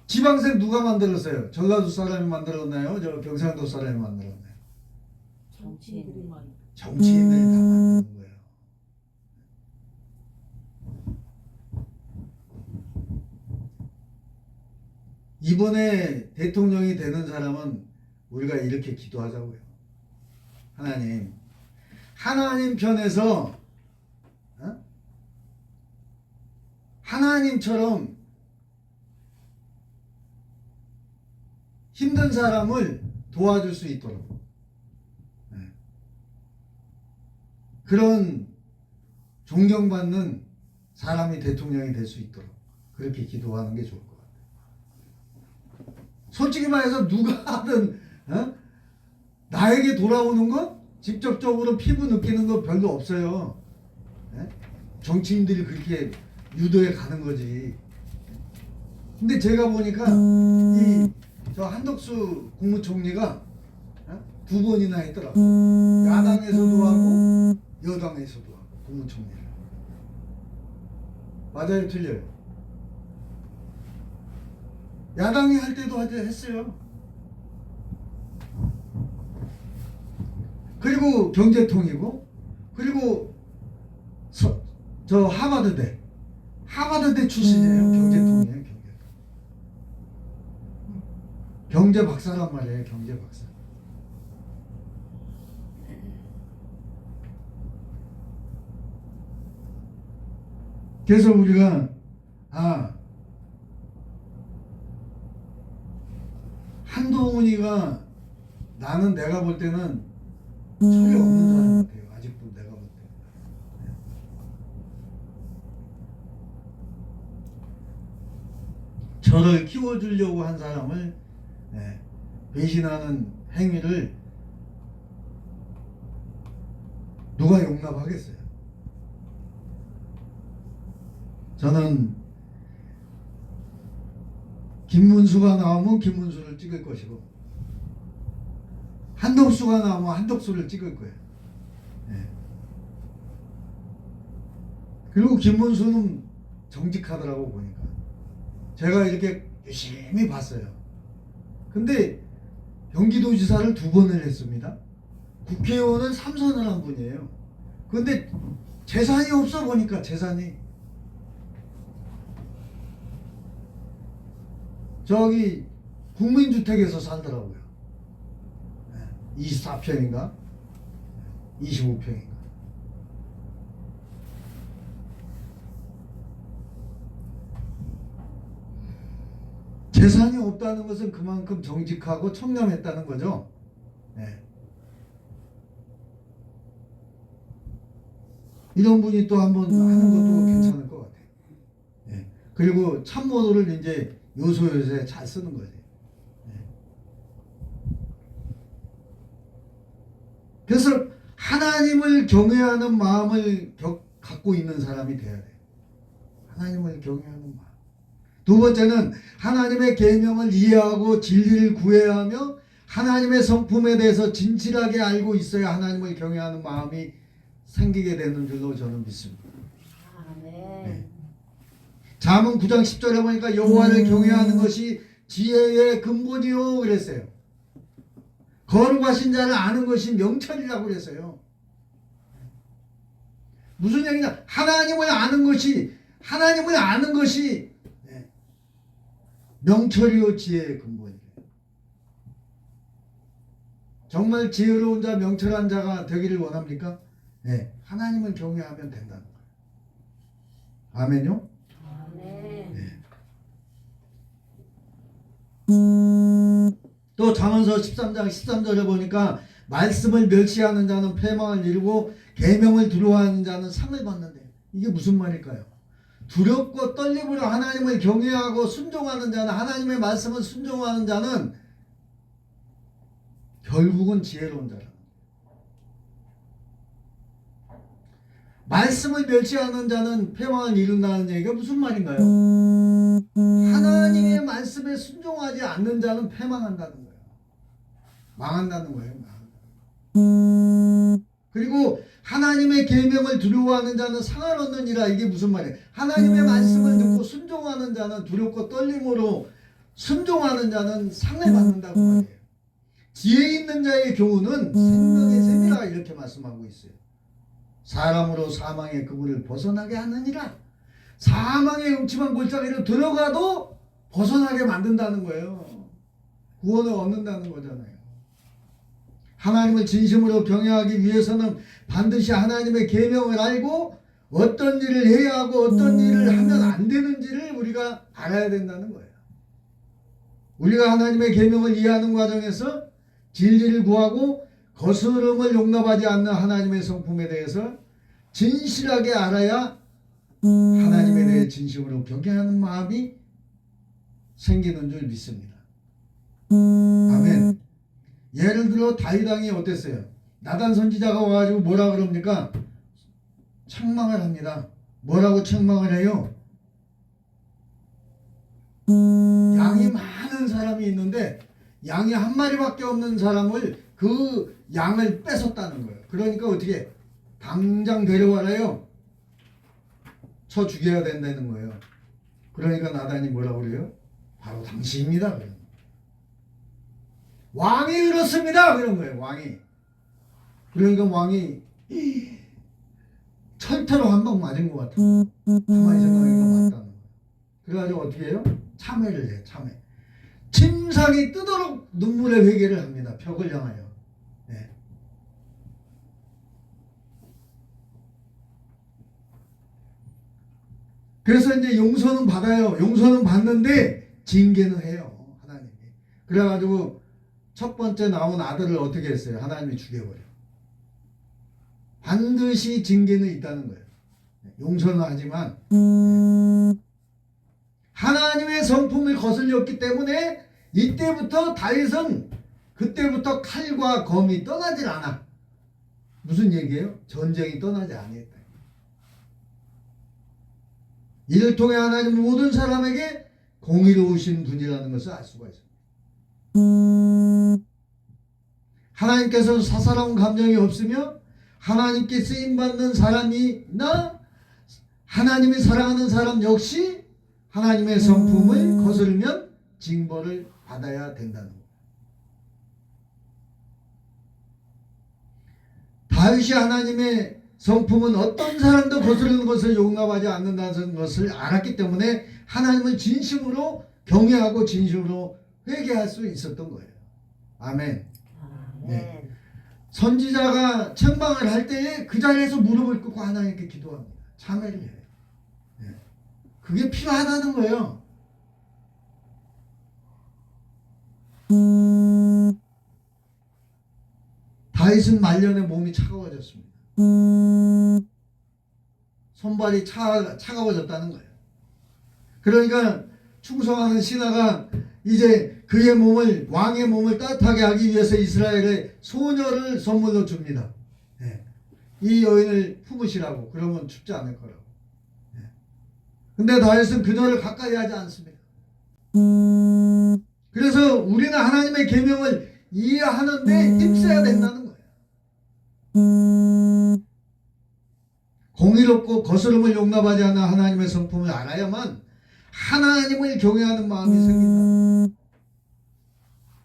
지방세 누가 만들었어요? 전라도 사람이 만들었나요? 저 경상도 사람이 만들었나요? 정치인들이만. 정치인들이 다 만드는 거예요. 이번에 대통령이 되는 사람은 우리가 이렇게 기도하자고요. 하나님 편에서 하나님처럼 힘든 사람을 도와줄 수 있도록 그런 존경받는 사람이 대통령이 될 수 있도록 그렇게 기도하는 게 좋을 것 같아요. 솔직히 말해서 누가 하든 나에게 돌아오는 거 직접적으로 피부 느끼는 거 별로 없어요. 정치인들이 그렇게 유도해 가는 거지. 근데 제가 보니까 저 한덕수 국무총리가 2번이나 했더라고. 야당에서도 하고 여당에서도 하고 국무총리를. 맞아요, 틀려요? 야당이 할 때도 했어요. 그리고 경제통이고, 그리고 저 하버드대 출신이에요. 경제통이에요. 경제 박사란 말이에요. 경제 박사. 그래서 우리가 한동훈이가 나는 내가 볼 때는 철이 없는 사람 같아요. 아직도 내가 볼 때. 저를 키워주려고 한 사람을 배신하는 행위를 누가 용납하겠어요? 저는 김문수가 나오면 김문수를 찍을 것이고 한덕수가 나오면 한덕수를 찍을 거예요. 그리고 김문수는 정직하더라고 보니까. 제가 이렇게 열심히 봤어요. 근데 경기도지사를 2번을 했습니다. 국회의원은 3선을 한 분이에요. 근데 재산이 없어 보니까 재산이 저기 국민주택에서 살더라고요. 24평인가 25평인가. 재산이 없다는 것은 그만큼 정직하고 청렴했다는 거죠. 이런 분이 또 한번 하는 것도 괜찮을 것 같아요. 그리고 참모도를 이제 요소요소에 잘 쓰는 거지. 그래서 하나님을 경외하는 마음을 갖고 있는 사람이 돼야 돼요. 하나님을 경외하는 마음. 2번째는 하나님의 계명을 이해하고 진리를 구해야 하며 하나님의 성품에 대해서 진실하게 알고 있어야 하나님을 경외하는 마음이 생기게 되는 줄로 저는 믿습니다. 아멘. 잠언 9장 10절에 보니까 여호와를 경외하는 것이 지혜의 근본이요 그랬어요. 거룩하신 자를 아는 것이 명철이라고 그랬어요. 무슨 얘기냐? 하나님을 아는 것이 명철이요 지혜의 근본이에요. 정말 지혜로운 자, 명철한 자가 되기를 원합니까? 하나님을 경외하면 된다는 거예요. 아멘요? 아멘. 또 잠언서 13장 13절에 보니까 말씀을 멸시하는 자는 패망을 이루고 계명을 두려워하는 자는 상을 받는데, 이게 무슨 말일까요? 두렵고 떨림으로 하나님을 경외하고 순종하는 자는, 하나님의 말씀을 순종하는 자는 결국은 지혜로운 자라. 말씀을 멸시하는 자는 패망을 이룬다는 얘기가 무슨 말인가요? 하나님의 말씀에 순종하지 않는 자는 패망한다는 거예요. 망한다는 거예요. 그리고 하나님의 계명을 두려워하는 자는 상을 얻느니라. 이게 무슨 말이에요? 하나님의 말씀을 듣고 순종하는 자는, 두렵고 떨림으로 순종하는 자는 상을 받는다고 말이에요. 지혜 있는 자의 교훈은 생명의 샘이라 이렇게 말씀하고 있어요. 사람으로 사망의 그물을 벗어나게 하느니라. 사망의 음침한 골짜기로 들어가도 벗어나게 만든다는 거예요. 구원을 얻는다는 거잖아요. 하나님을 진심으로 경외하기 위해서는 반드시 하나님의 계명을 알고 어떤 일을 해야 하고 어떤 일을 하면 안 되는지를 우리가 알아야 된다는 거예요. 우리가 하나님의 계명을 이해하는 과정에서 진리를 구하고 거스름을 용납하지 않는 하나님의 성품에 대해서 진실하게 알아야 하나님에 대해 진심으로 경외하는 마음이 생기는 줄 믿습니다. 아멘. 예를 들어 다윗 왕이 어땠어요? 나단 선지자가 와가지고 뭐라 그럽니까? 책망을 합니다. 뭐라고 책망을 해요? 양이 많은 사람이 있는데 양이 한 마리밖에 없는 사람을, 그 양을 뺏었다는 거예요. 그러니까 어떻게 당장 데려와라요. 쳐 죽여야 된다는 거예요. 그러니까 나단이 뭐라고 그래요? 바로 당신입니다. 왕이 그렇습니다. 그런 거예요. 왕이. 그러니까 왕이 철퇴로 한 방 맞은 것 같아요. 가만히 생각하니까 맞다는 거예요. 그래가지고 어떻게 해요? 참회를 해요. 참회. 침상이 뜨도록 눈물의 회개를 합니다. 벽을 향하여. 네. 그래서 이제 용서는 받아요. 용서는 받는데 징계는 해요. 하나님이. 그래가지고 첫 번째 나온 아들을 어떻게 했어요? 하나님이 죽여버려. 반드시 징계는 있다는 거예요. 용서는 하지만 하나님의 성품을 거슬렸기 때문에 이때부터 다윗은 그때부터 칼과 검이 떠나질 않아. 무슨 얘기예요? 전쟁이 떠나지 아니했다. 이를 통해 하나님 모든 사람에게 공의로우신 분이라는 것을 알 수가 있습니다. 하나님께서는 사사로운 감정이 없으며 하나님께 쓰임받는 사람이나 하나님이 사랑하는 사람 역시 하나님의 성품을 거스르면 징벌을 받아야 된다는 것. 다윗이 하나님의 성품은 어떤 사람도 거스르는 것을 용납하지 않는다는 것을 알았기 때문에 하나님을 진심으로 경외하고 진심으로 회개할 수 있었던 거예요. 아멘. 네. 선지자가 책망을 할 때에 그 자리에서 무릎을 꿇고 하나님께 기도합니다. 참회를 해요. 네. 그게 필요하다는 거예요. 다윗은 말년에 몸이 차가워졌습니다. 손발이 차가워졌다는 거예요. 그러니까 충성하는 신하가 이제 그의 몸을, 왕의 몸을 따뜻하게 하기 위해서 이스라엘의 소녀를 선물로 줍니다. 네. 이 여인을 품으시라고. 그러면 춥지 않을 거라고. 네. 근데 다윗은 그녀를 가까이 하지 않습니다. 그래서 우리는 하나님의 계명을 이해하는데 힘써야 된다는 거예요. 공의롭고 거스름을 용납하지 않는 하나님의 성품을 알아야만 하나님을 경외하는 마음이 생긴다.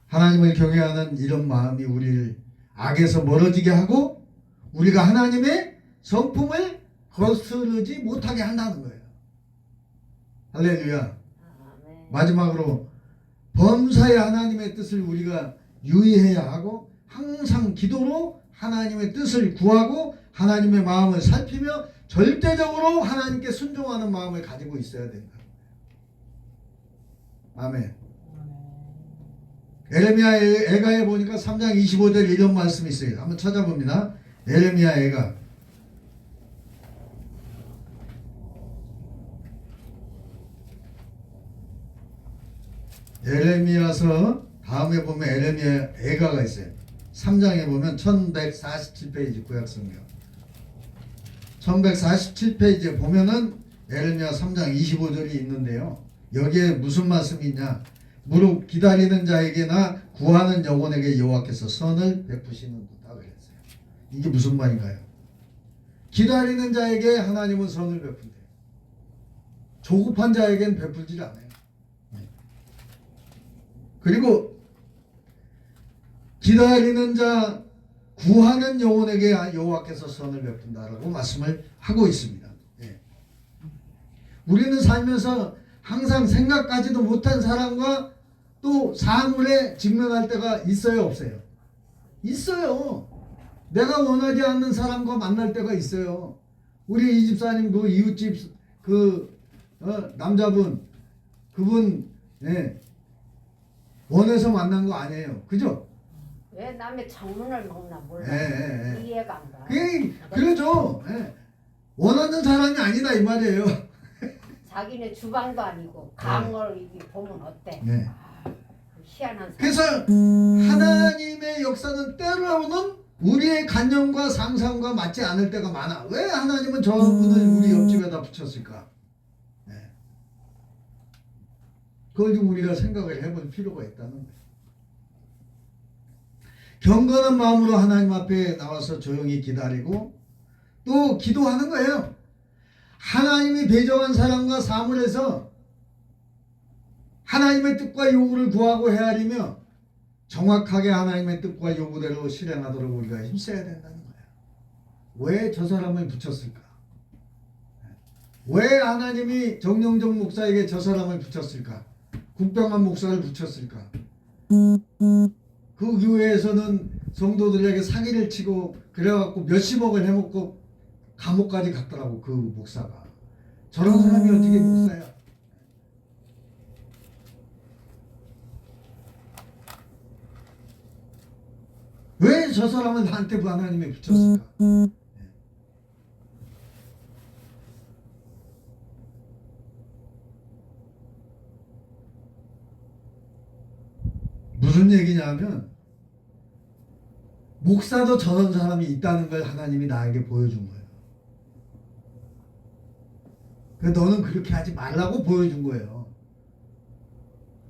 하나님을 경외하는 이런 마음이 우리를 악에서 멀어지게 하고 우리가 하나님의 성품을 거스르지 못하게 한다는 거예요. 할렐루야. 마지막으로 범사의 하나님의 뜻을 우리가 유의해야 하고 항상 기도로 하나님의 뜻을 구하고 하나님의 마음을 살피며 절대적으로 하나님께 순종하는 마음을 가지고 있어야 된다. 아멘. 에레미야 애가에 보니까 3장 25절 이런 말씀이 있어요. 한번 찾아봅니다. 에레미야 애가. 에레미야서 다음에 보면 에레미야 애가가 있어요. 3장에 보면 1147페이지 구약성경 1147페이지에 보면은 에레미야 3장 25절이 있는데요. 여기에 무슨 말씀이 있냐? 무릇 기다리는 자에게나 구하는 영혼에게 여호와께서 선을 베푸시는도다 그랬어요. 이게 무슨 말인가요? 기다리는 자에게 하나님은 선을 베푼대요. 조급한 자에게는 베풀지 않아요. 그리고 기다리는 자 구하는 영혼에게 여호와께서 선을 베푼다라고 말씀을 하고 있습니다. 예. 우리는 살면서 항상 생각하지도 못한 사람과 또 사물에 직면할 때가 있어요, 없어요? 있어요. 내가 원하지 않는 사람과 만날 때가 있어요. 우리 이 집사님 그 이웃집 남자분 그분 예. 원해서 만난 거 아니에요. 그죠? 왜 남의 창문을 먹나 몰라. 예. 이해가 안 가. 그러죠. 예. 원하는 사람이 아니다 이 말이에요. 자기네 주방도 아니고 강을 이렇게 보면 어때? 네. 희한한 사람. 그래서 하나님의 역사는 때로는 우리의 관념과 상상과 맞지 않을 때가 많아. 왜 하나님은 저 분을 우리 옆집에다 붙였을까? 네. 그걸 좀 우리가 생각을 해볼 필요가 있다는 거예요. 경건한 마음으로 하나님 앞에 나와서 조용히 기다리고 또 기도하는 거예요. 하나님이 배정한 사람과 사물에서 하나님의 뜻과 요구를 구하고 헤아리며 정확하게 하나님의 뜻과 요구대로 실행하도록 우리가 힘써야 된다는 거예요. 왜 저 사람을 붙였을까? 왜 하나님이 정영정 목사에게 저 사람을 붙였을까? 국병환 목사를 붙였을까? 그 교회에서는 성도들에게 사기를 치고 그래갖고 몇십억을 해먹고 감옥까지 갔더라고 그 목사가. 저런 사람이 어떻게 목사야? 왜 저 사람을 나한테 하나님이 붙였을까? 무슨 얘기냐면 목사도 저런 사람이 있다는 걸 하나님이 나에게 보여준 거예요. 그래서 너는 그렇게 하지 말라고 보여준 거예요.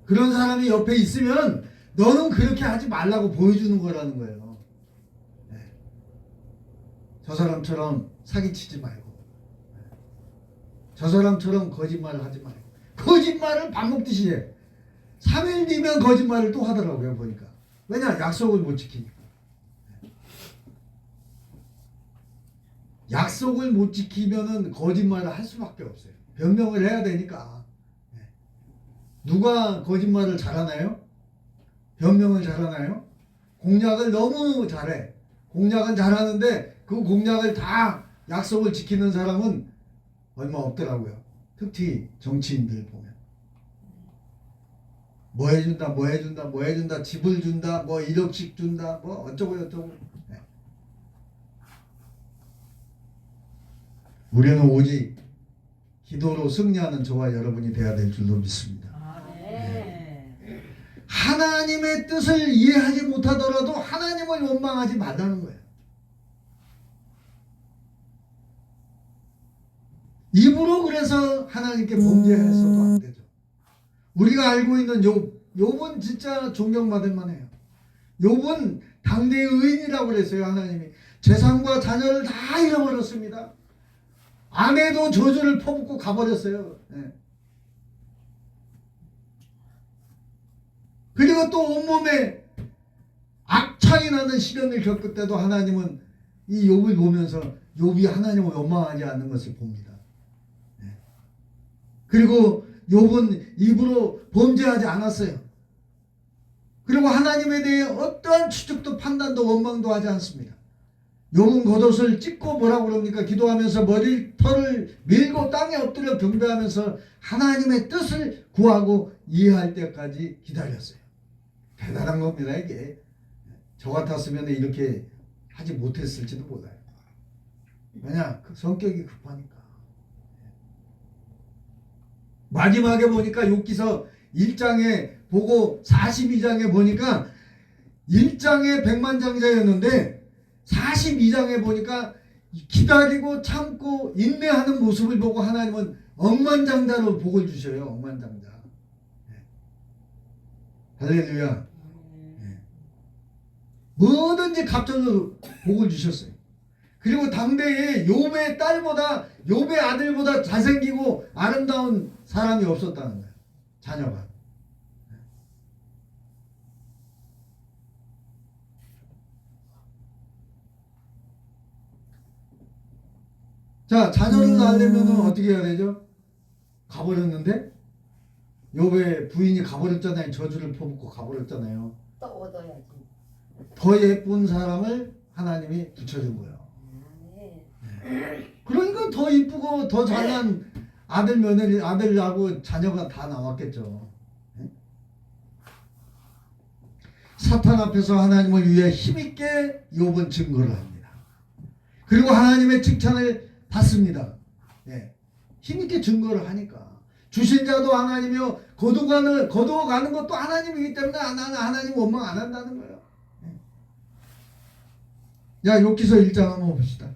그런 사람이 옆에 있으면 너는 그렇게 하지 말라고 보여주는 거라는 거예요. 네. 저 사람처럼 사기치지 말고 저 사람처럼 거짓말을 하지 말고 거짓말을 밥 먹듯이 해. 3일 뒤면 거짓말을 또 하더라고요 보니까. 왜냐? 약속을 못 지키니까. 약속을 못 지키면은 거짓말을 할 수밖에 없어요. 변명을 해야 되니까. 누가 거짓말을 잘하나요? 변명을 잘하나요? 공약을 너무 잘해. 공약은 잘하는데 그 공약을 다 약속을 지키는 사람은 얼마 없더라고요. 특히 정치인들 보면. 뭐 해준다, 뭐 해준다, 뭐 해준다, 집을 준다, 뭐 1억씩 준다, 뭐 어쩌고 저쩌고. 네. 우리는 오직 기도로 승리하는 저와 여러분이 되어야 될 줄로 믿습니다. 네. 하나님의 뜻을 이해하지 못하더라도 하나님을 원망하지 말라는 거예요. 입으로 그래서 하나님께 범죄해서도 안 되죠. 우리가 알고 있는 욥은 진짜 존경받을 만해요. 욥은 당대의 의인이라고 그랬어요. 하나님이 재산과 자녀를 다 잃어버렸습니다. 아내도 저주를 퍼붓고 가버렸어요. 네. 그리고 또 온몸에 악창이 나는 시련을 겪을 때도 하나님은 이 욥을 보면서 욥이 하나님을 원망하지 않는 것을 봅니다. 네. 그리고 욥은 입으로 범죄하지 않았어요. 그리고 하나님에 대해 어떠한 추측도 판단도 원망도 하지 않습니다. 욥은 겉옷을 찢고 뭐라고 그럽니까? 기도하면서 머리털을 밀고 땅에 엎드려 경배하면서 하나님의 뜻을 구하고 이해할 때까지 기다렸어요. 대단한 겁니다 이게. 저 같았으면 이렇게 하지 못했을지도 몰라요. 왜냐? 그 성격이 급하니까. 마지막에 보니까 욥기서 1장에 보고 42장에 보니까 1장에 백만장자였는데 42장에 보니까 기다리고 참고 인내하는 모습을 보고 하나님은 억만장자로 복을 주셔요. 억만장자. 할렐루야. 뭐든지 갑절로 복을 주셨어요. 그리고 당대에 욥의 딸보다 욥의 아들보다 잘생기고 아름다운 사람이 없었다는 거예요. 자녀가. 자, 자녀를 낳으려면 어떻게 해야 되죠? 가버렸는데 욥의 부인이 가버렸잖아요. 저주를 퍼붓고 가버렸잖아요. 또 얻어야지. 더 예쁜 사람을 하나님이 붙여준 거예요. 그러니까 더 이쁘고 더 잘난 아들 며느리 아들하고 자녀가 다 나왔겠죠. 사탄 앞에서 하나님을 위해 힘있게 욥은 증거를 합니다. 그리고 하나님의 칭찬을 받습니다. 힘있게 증거를 하니까 주신 자도 하나님이요 거두어가는 것도 하나님이기 때문에 나는 하나님 원망 안 한다는 거예요. 야, 욥기서 1장 한번 봅시다.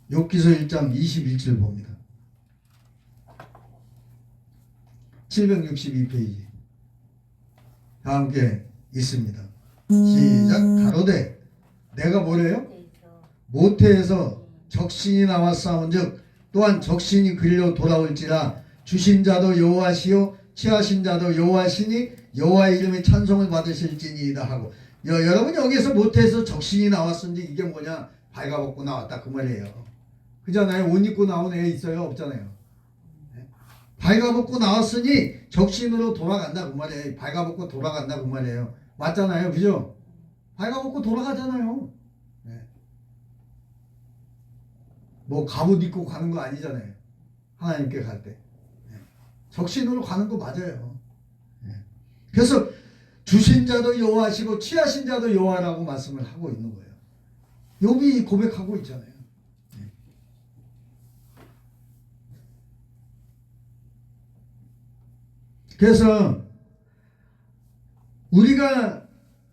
욥기서 1장 21절 봅니다. 762페이지. 다 함께 있습니다. 시작. 가로되 내가 뭐래요? 모태에서 적신이 나와 싸운즉 또한 적신이 그리로 돌아올지라 주신 자도 여호와시요 취하신 자도 여호와시니 여호와의 이름의 찬송을 받으실지니이다 하고 여러분 여기에서 모태에서 적신이 나왔은지 이게 뭐냐? 발가벗고 나왔다 그 말이에요. 그잖아요. 옷 입고 나온 애 있어요? 없잖아요. 발가벗고 나왔으니 적신으로 돌아간다 그 말이에요. 발가벗고 돌아간다 그 말이에요. 맞잖아요. 그죠? 발가벗고 돌아가잖아요. 뭐 갑옷 입고 가는 거 아니잖아요. 하나님께 갈 때. 적신으로 가는 거 맞아요. 그래서 주신 자도 여호와시고 취하신 자도 여호와라고 말씀을 하고 있는 거예요. 욥이 고백하고 있잖아요. 그래서 우리가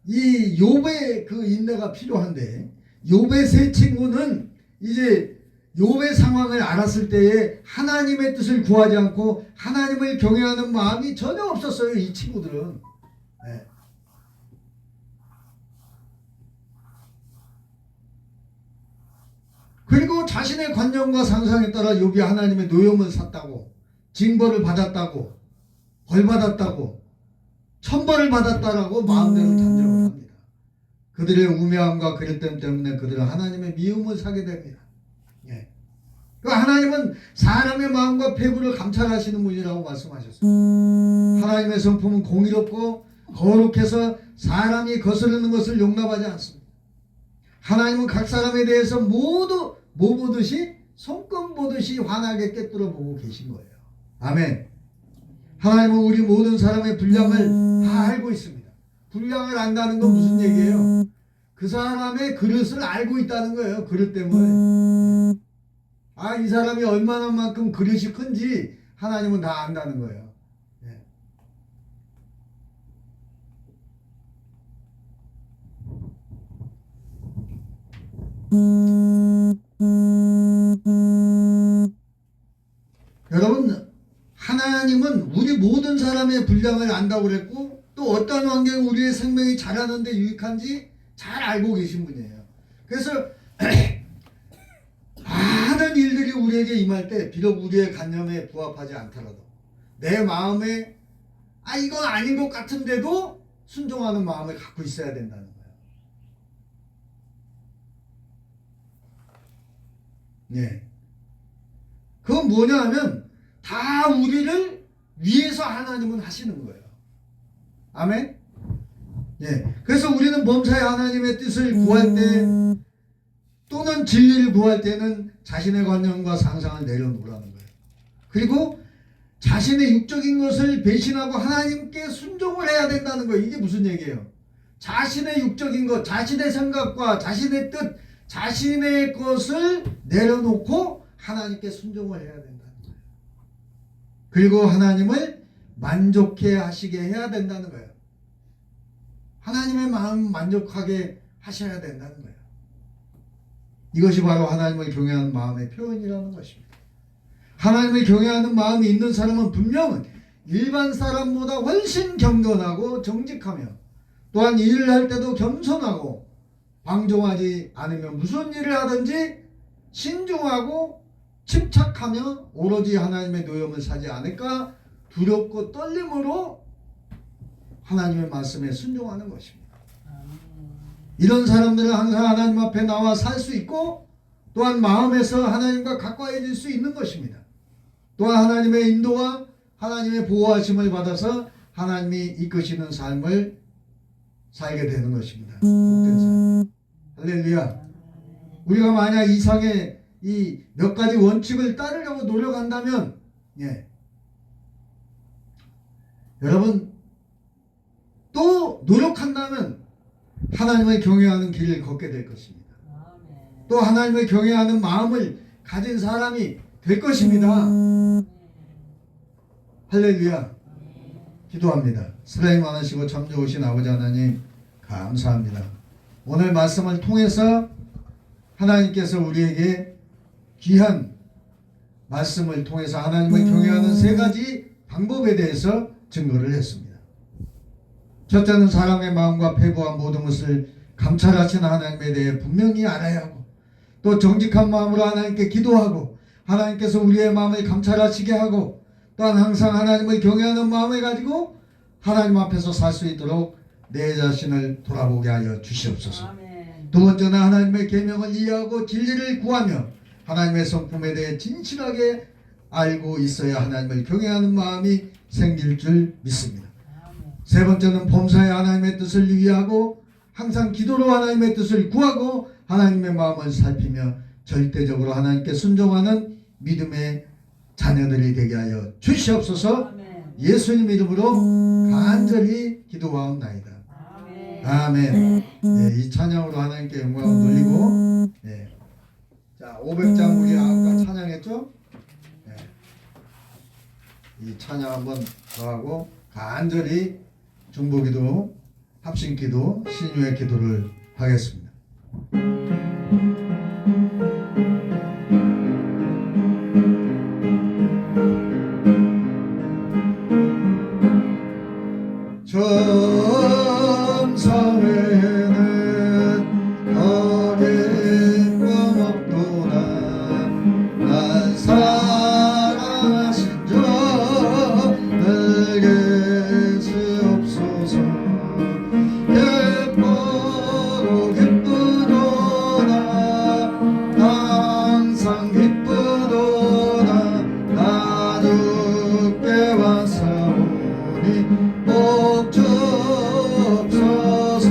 이 욥의 그 인내가 필요한데 욥의 세 친구는 이제 욥의 상황을 알았을 때에 하나님의 뜻을 구하지 않고 하나님을 경외하는 마음이 전혀 없었어요. 이 친구들은. 그리고 자신의 관념과 상상에 따라 욥이 하나님의 노염을 샀다고 징벌을 받았다고 벌받았다고 천벌을 받았다라고 마음대로 단정을 합니다. 그들의 우매함과 그릇됨 때문에 그들은 하나님의 미움을 사게 됩니다. 하나님은 사람의 마음과 배부를 감찰하시는 분이라고 말씀하셨어요. 하나님의 성품은 공의롭고 거룩해서 사람이 거스르는 것을 용납하지 않습니다. 하나님은 각 사람에 대해서 모두 뭐 보듯이 손금 보듯이 환하게 꿰뚫어 보고 계신 거예요. 아멘. 하나님은 우리 모든 사람의 분량을 다 알고 있습니다. 분량을 안다는 건 무슨 얘기예요? 그 사람의 그릇을 알고 있다는 거예요. 그릇 때문에. 이 사람이 얼마나만큼 그릇이 큰지 하나님은 다 안다는 거예요. 여러분, 하나님은 우리 모든 사람의 분량을 안다고 그랬고 또 어떤 환경에 우리의 생명이 자라는데 유익한지 잘 알고 계신 분이에요. 그래서 많은 일들이 우리에게 임할 때 비록 우리의 관념에 부합하지 않더라도 내 마음에 이건 아닌 것 같은데도 순종하는 마음을 갖고 있어야 된다는 거예요. 그건 뭐냐 하면 다 우리를 위해서 하나님은 하시는 거예요. 아멘. 예. 그래서 우리는 범사에 하나님의 뜻을 구할 때 또는 진리를 구할 때는 자신의 관념과 상상을 내려놓으라는 거예요. 그리고 자신의 육적인 것을 배신하고 하나님께 순종을 해야 된다는 거예요. 이게 무슨 얘기예요? 자신의 육적인 것, 자신의 생각과 자신의 뜻, 자신의 것을 내려놓고 하나님께 순종을 해야 된다는 거예요. 그리고 하나님을 만족해 하시게 해야 된다는 거예요. 하나님의 마음 만족하게 하셔야 된다는 거예요. 이것이 바로 하나님을 경외하는 마음의 표현이라는 것입니다. 하나님을 경외하는 마음이 있는 사람은 분명 일반 사람보다 훨씬 경건하고 정직하며 또한 일을 할 때도 겸손하고 방종하지 않으면 무슨 일을 하든지 신중하고 침착하며 오로지 하나님의 노염을 사지 않을까 두렵고 떨림으로 하나님의 말씀에 순종하는 것입니다. 이런 사람들은 항상 하나님 앞에 나와 살 수 있고 또한 마음에서 하나님과 가까워질 수 있는 것입니다. 또한 하나님의 인도와 하나님의 보호하심을 받아서 하나님이 이끄시는 삶을 살게 되는 것입니다. 복된 삶. 할렐루야. 우리가 만약 이상의 이 몇 가지 원칙을 따르려고 노력한다면 여러분 또 노력한다면 하나님을 경외하는 길을 걷게 될 것입니다. 또 하나님을 경외하는 마음을 가진 사람이 될 것입니다. 할렐루야. 기도합니다. 사랑이 많으시고 참 좋으신 아버지 하나님 감사합니다. 오늘 말씀을 통해서 하나님께서 우리에게 귀한 말씀을 통해서 하나님을 경외하는 세 가지 방법에 대해서 증거를 했습니다. 첫째는 사람의 마음과 패부와 모든 것을 감찰하시는 하나님에 대해 분명히 알아야 하고 또 정직한 마음으로 하나님께 기도하고 하나님께서 우리의 마음을 감찰하시게 하고 또한 항상 하나님을 경외하는 마음을 가지고 하나님 앞에서 살 수 있도록 내 자신을 돌아보게 하여 주시옵소서. 아멘. 두 번째는 하나님의 계명을 이해하고 진리를 구하며 하나님의 성품에 대해 진실하게 알고 있어야 하나님을 경외하는 마음이 생길 줄 믿습니다. 아멘. 세 번째는 범사에 하나님의 뜻을 위하고 항상 기도로 하나님의 뜻을 구하고 하나님의 마음을 살피며 절대적으로 하나님께 순종하는 믿음의 자녀들이 되게 하여 주시옵소서. 아멘. 예수님 이름으로 간절히 기도하옵나이다. 아멘. 아멘. 예, 이 찬양으로 하나님께 영광을 돌리고 자 500장 우리 아까 찬양했죠? 이 찬양 한번 더 하고 간절히 중보기도 합심기도 신유의 기도를 하겠습니다. 천사회는 거기낌 없도다 난 사랑하신 자 늘 계시옵소서 예쁘고 기쁘도다 항상 기쁘도다 나 주께 왔사오니 복 주옵소서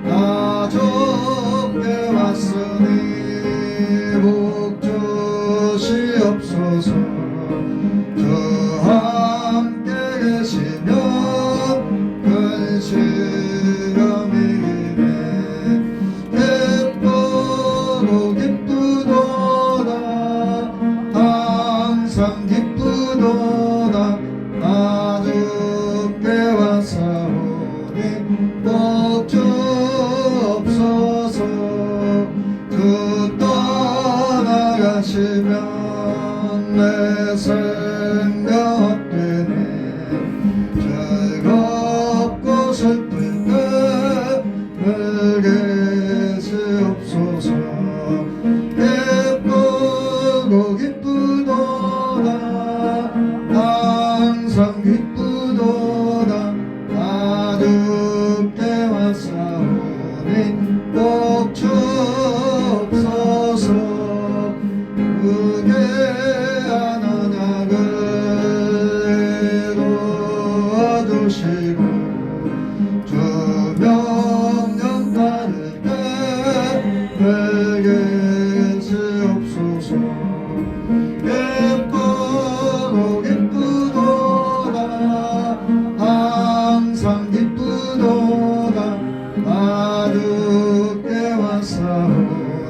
나 주께 왔으니 복 주시옵소서 주 함께 계시면 근시감이네 기쁘고 기쁘도다 항상 기쁘도다 나 주께 왔사오니 복 주옵소서 주 떠나가시면 내 생명 헛되네 즐겁고 슬플 때 늘 계시옵소서 예쁘고 기쁘도다 항상 기쁘도다 나 주께 왔사오니 복 주옵소서 그게 하나님을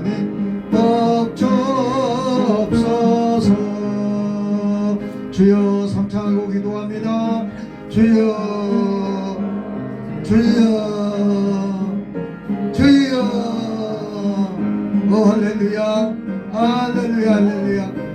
하나님 복 주옵소서. 주여 삼창하고 기도합니다. 주여 주여 주여. 오 할렐루야 할렐루야 할렐루야.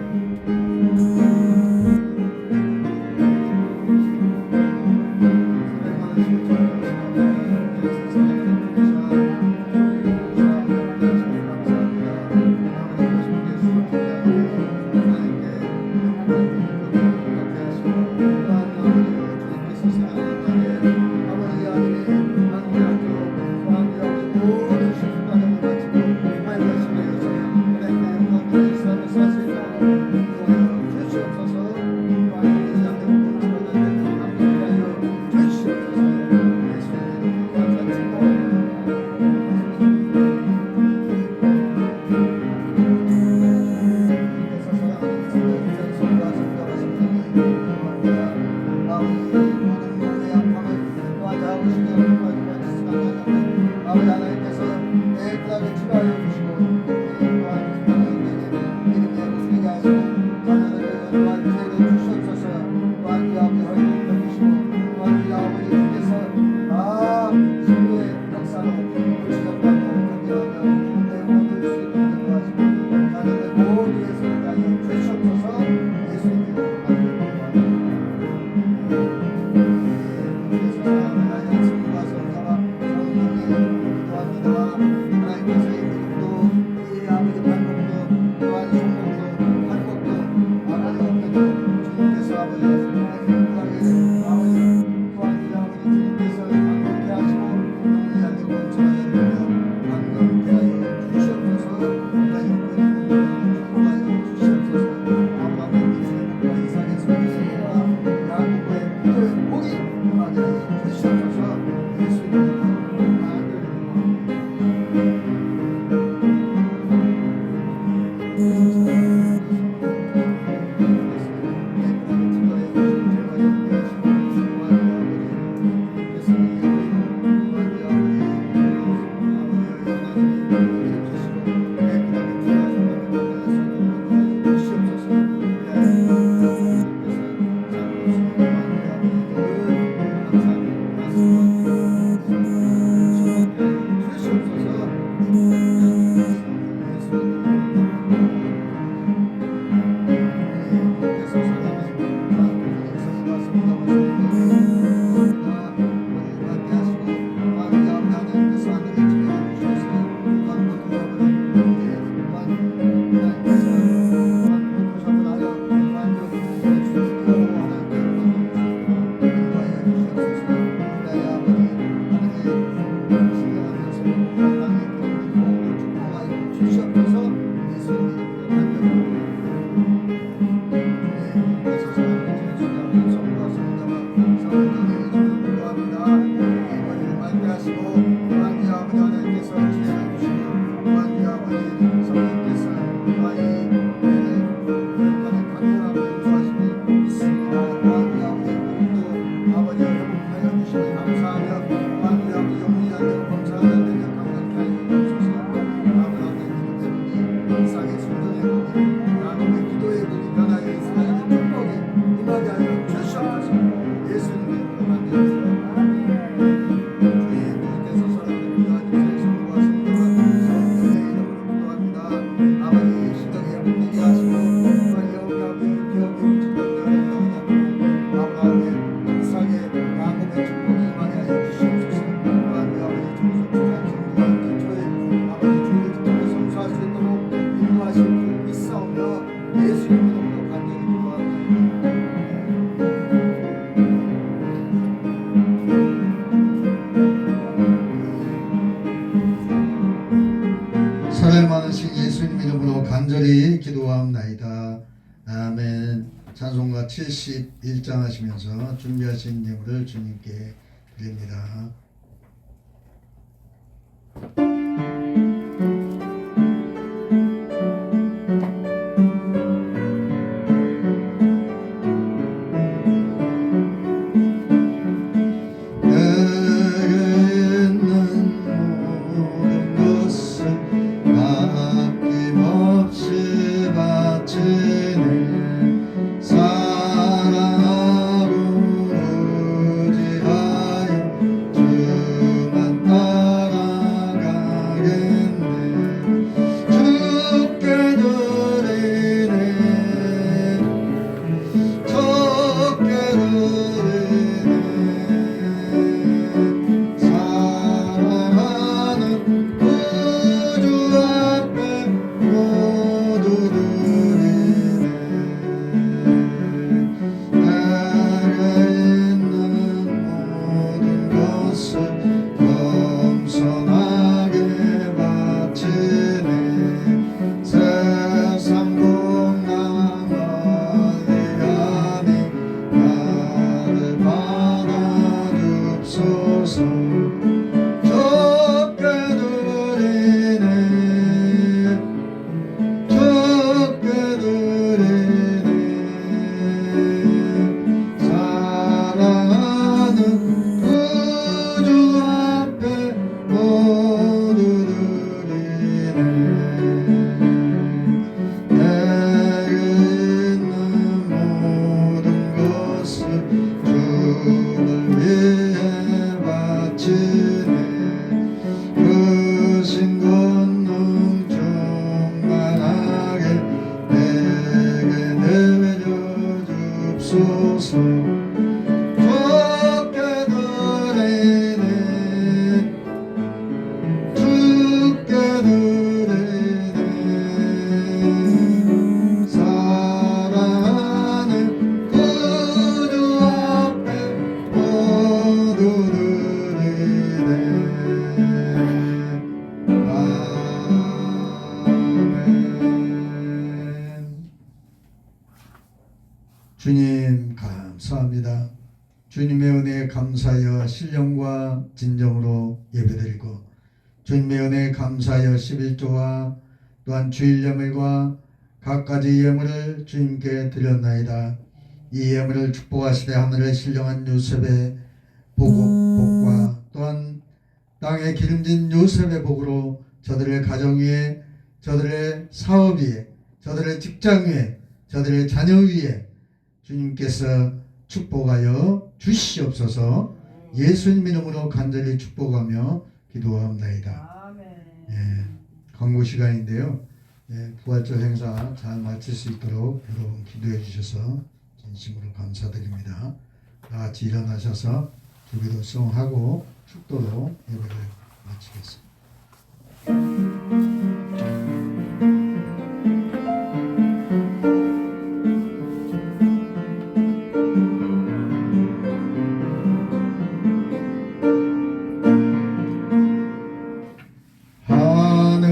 사랑 많으신 예수님 이름으로 간절히 기도하옵나이다. 아멘. 찬송가 71장 하시면서 준비하신 예물을 주님께 드립니다. 내게 있는 모든 것을 다 주님 감사합니다. 주님의 은혜에 감사하여 신령과 진정으로 예배드리고 주님의 은혜에 감사하여 11조와 또한 주일 예물과 각가지 예물을 주님께 드렸나이다. 이 예물을 축복하시되 하늘의 신령한 요셉의 복과 또한 땅에 기름진 요셉의 복으로 저들의 가정 위에, 저들의 사업 위에, 저들의 직장 위에, 저들의 자녀 위에 주님께서 축복하여 주시옵소서. 예수님 이름으로 간절히 축복하며 기도합나이다. 아멘. 예, 광고 시간인데요. 예, 부활절 행사 잘 마칠 수 있도록 여러분 기도해 주셔서 진심으로 감사드립니다. 다 같이 일어나셔서 주기도 수용하고 축도로 예배를 마치겠습니다. 하늘에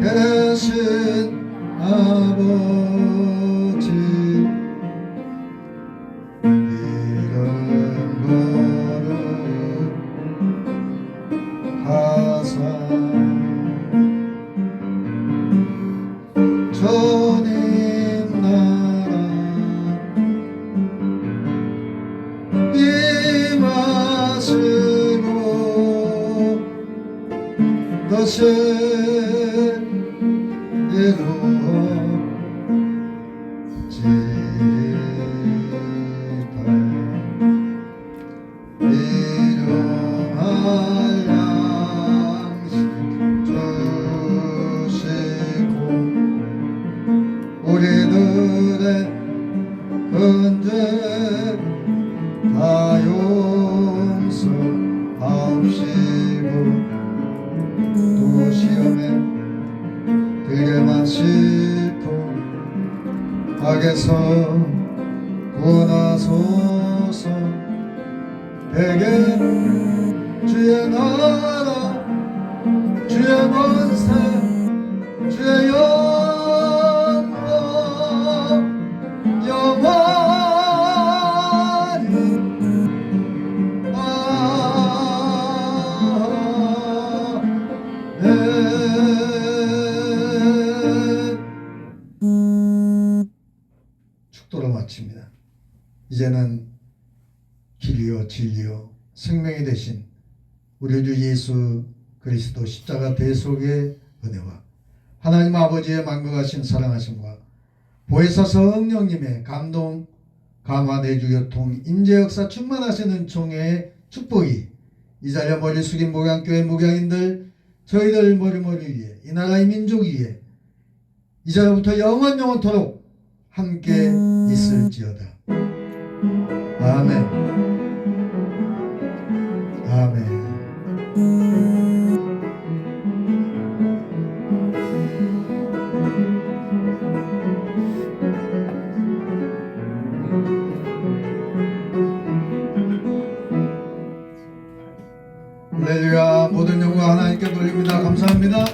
계신 아버지 이름 거룩하사 주님 나라 임하시고 너시 이루어지리다. 일용할 양식 주시고 우리들의 근죄 다 용서하옵시고 또 시험에 들게 마시고 악에서 구원하소서. 대개 주의 나라 주의 권세 주의 영광 영원히 축도로 마칩니다. 이제는 길이요 진리요 생명이 되신 우리 주 예수 그리스도 십자가 대속의 은혜와 하나님 아버지의 만국하신 사랑하심과 보혜사 성령님의 감동 감화 내주 교통 임재 역사 충만하신 은총의 축복이 이 자리에 머리 숙인 목양교회 목양인들 저희들 머리 위에 이 나라의 민족 위에 이제부터 영원토록 함께 있을지어다. 아멘. 아멘. 할렐루야. 모든 영광 하나님께 돌립니다. 감사합니다.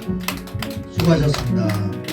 수고하셨습니다.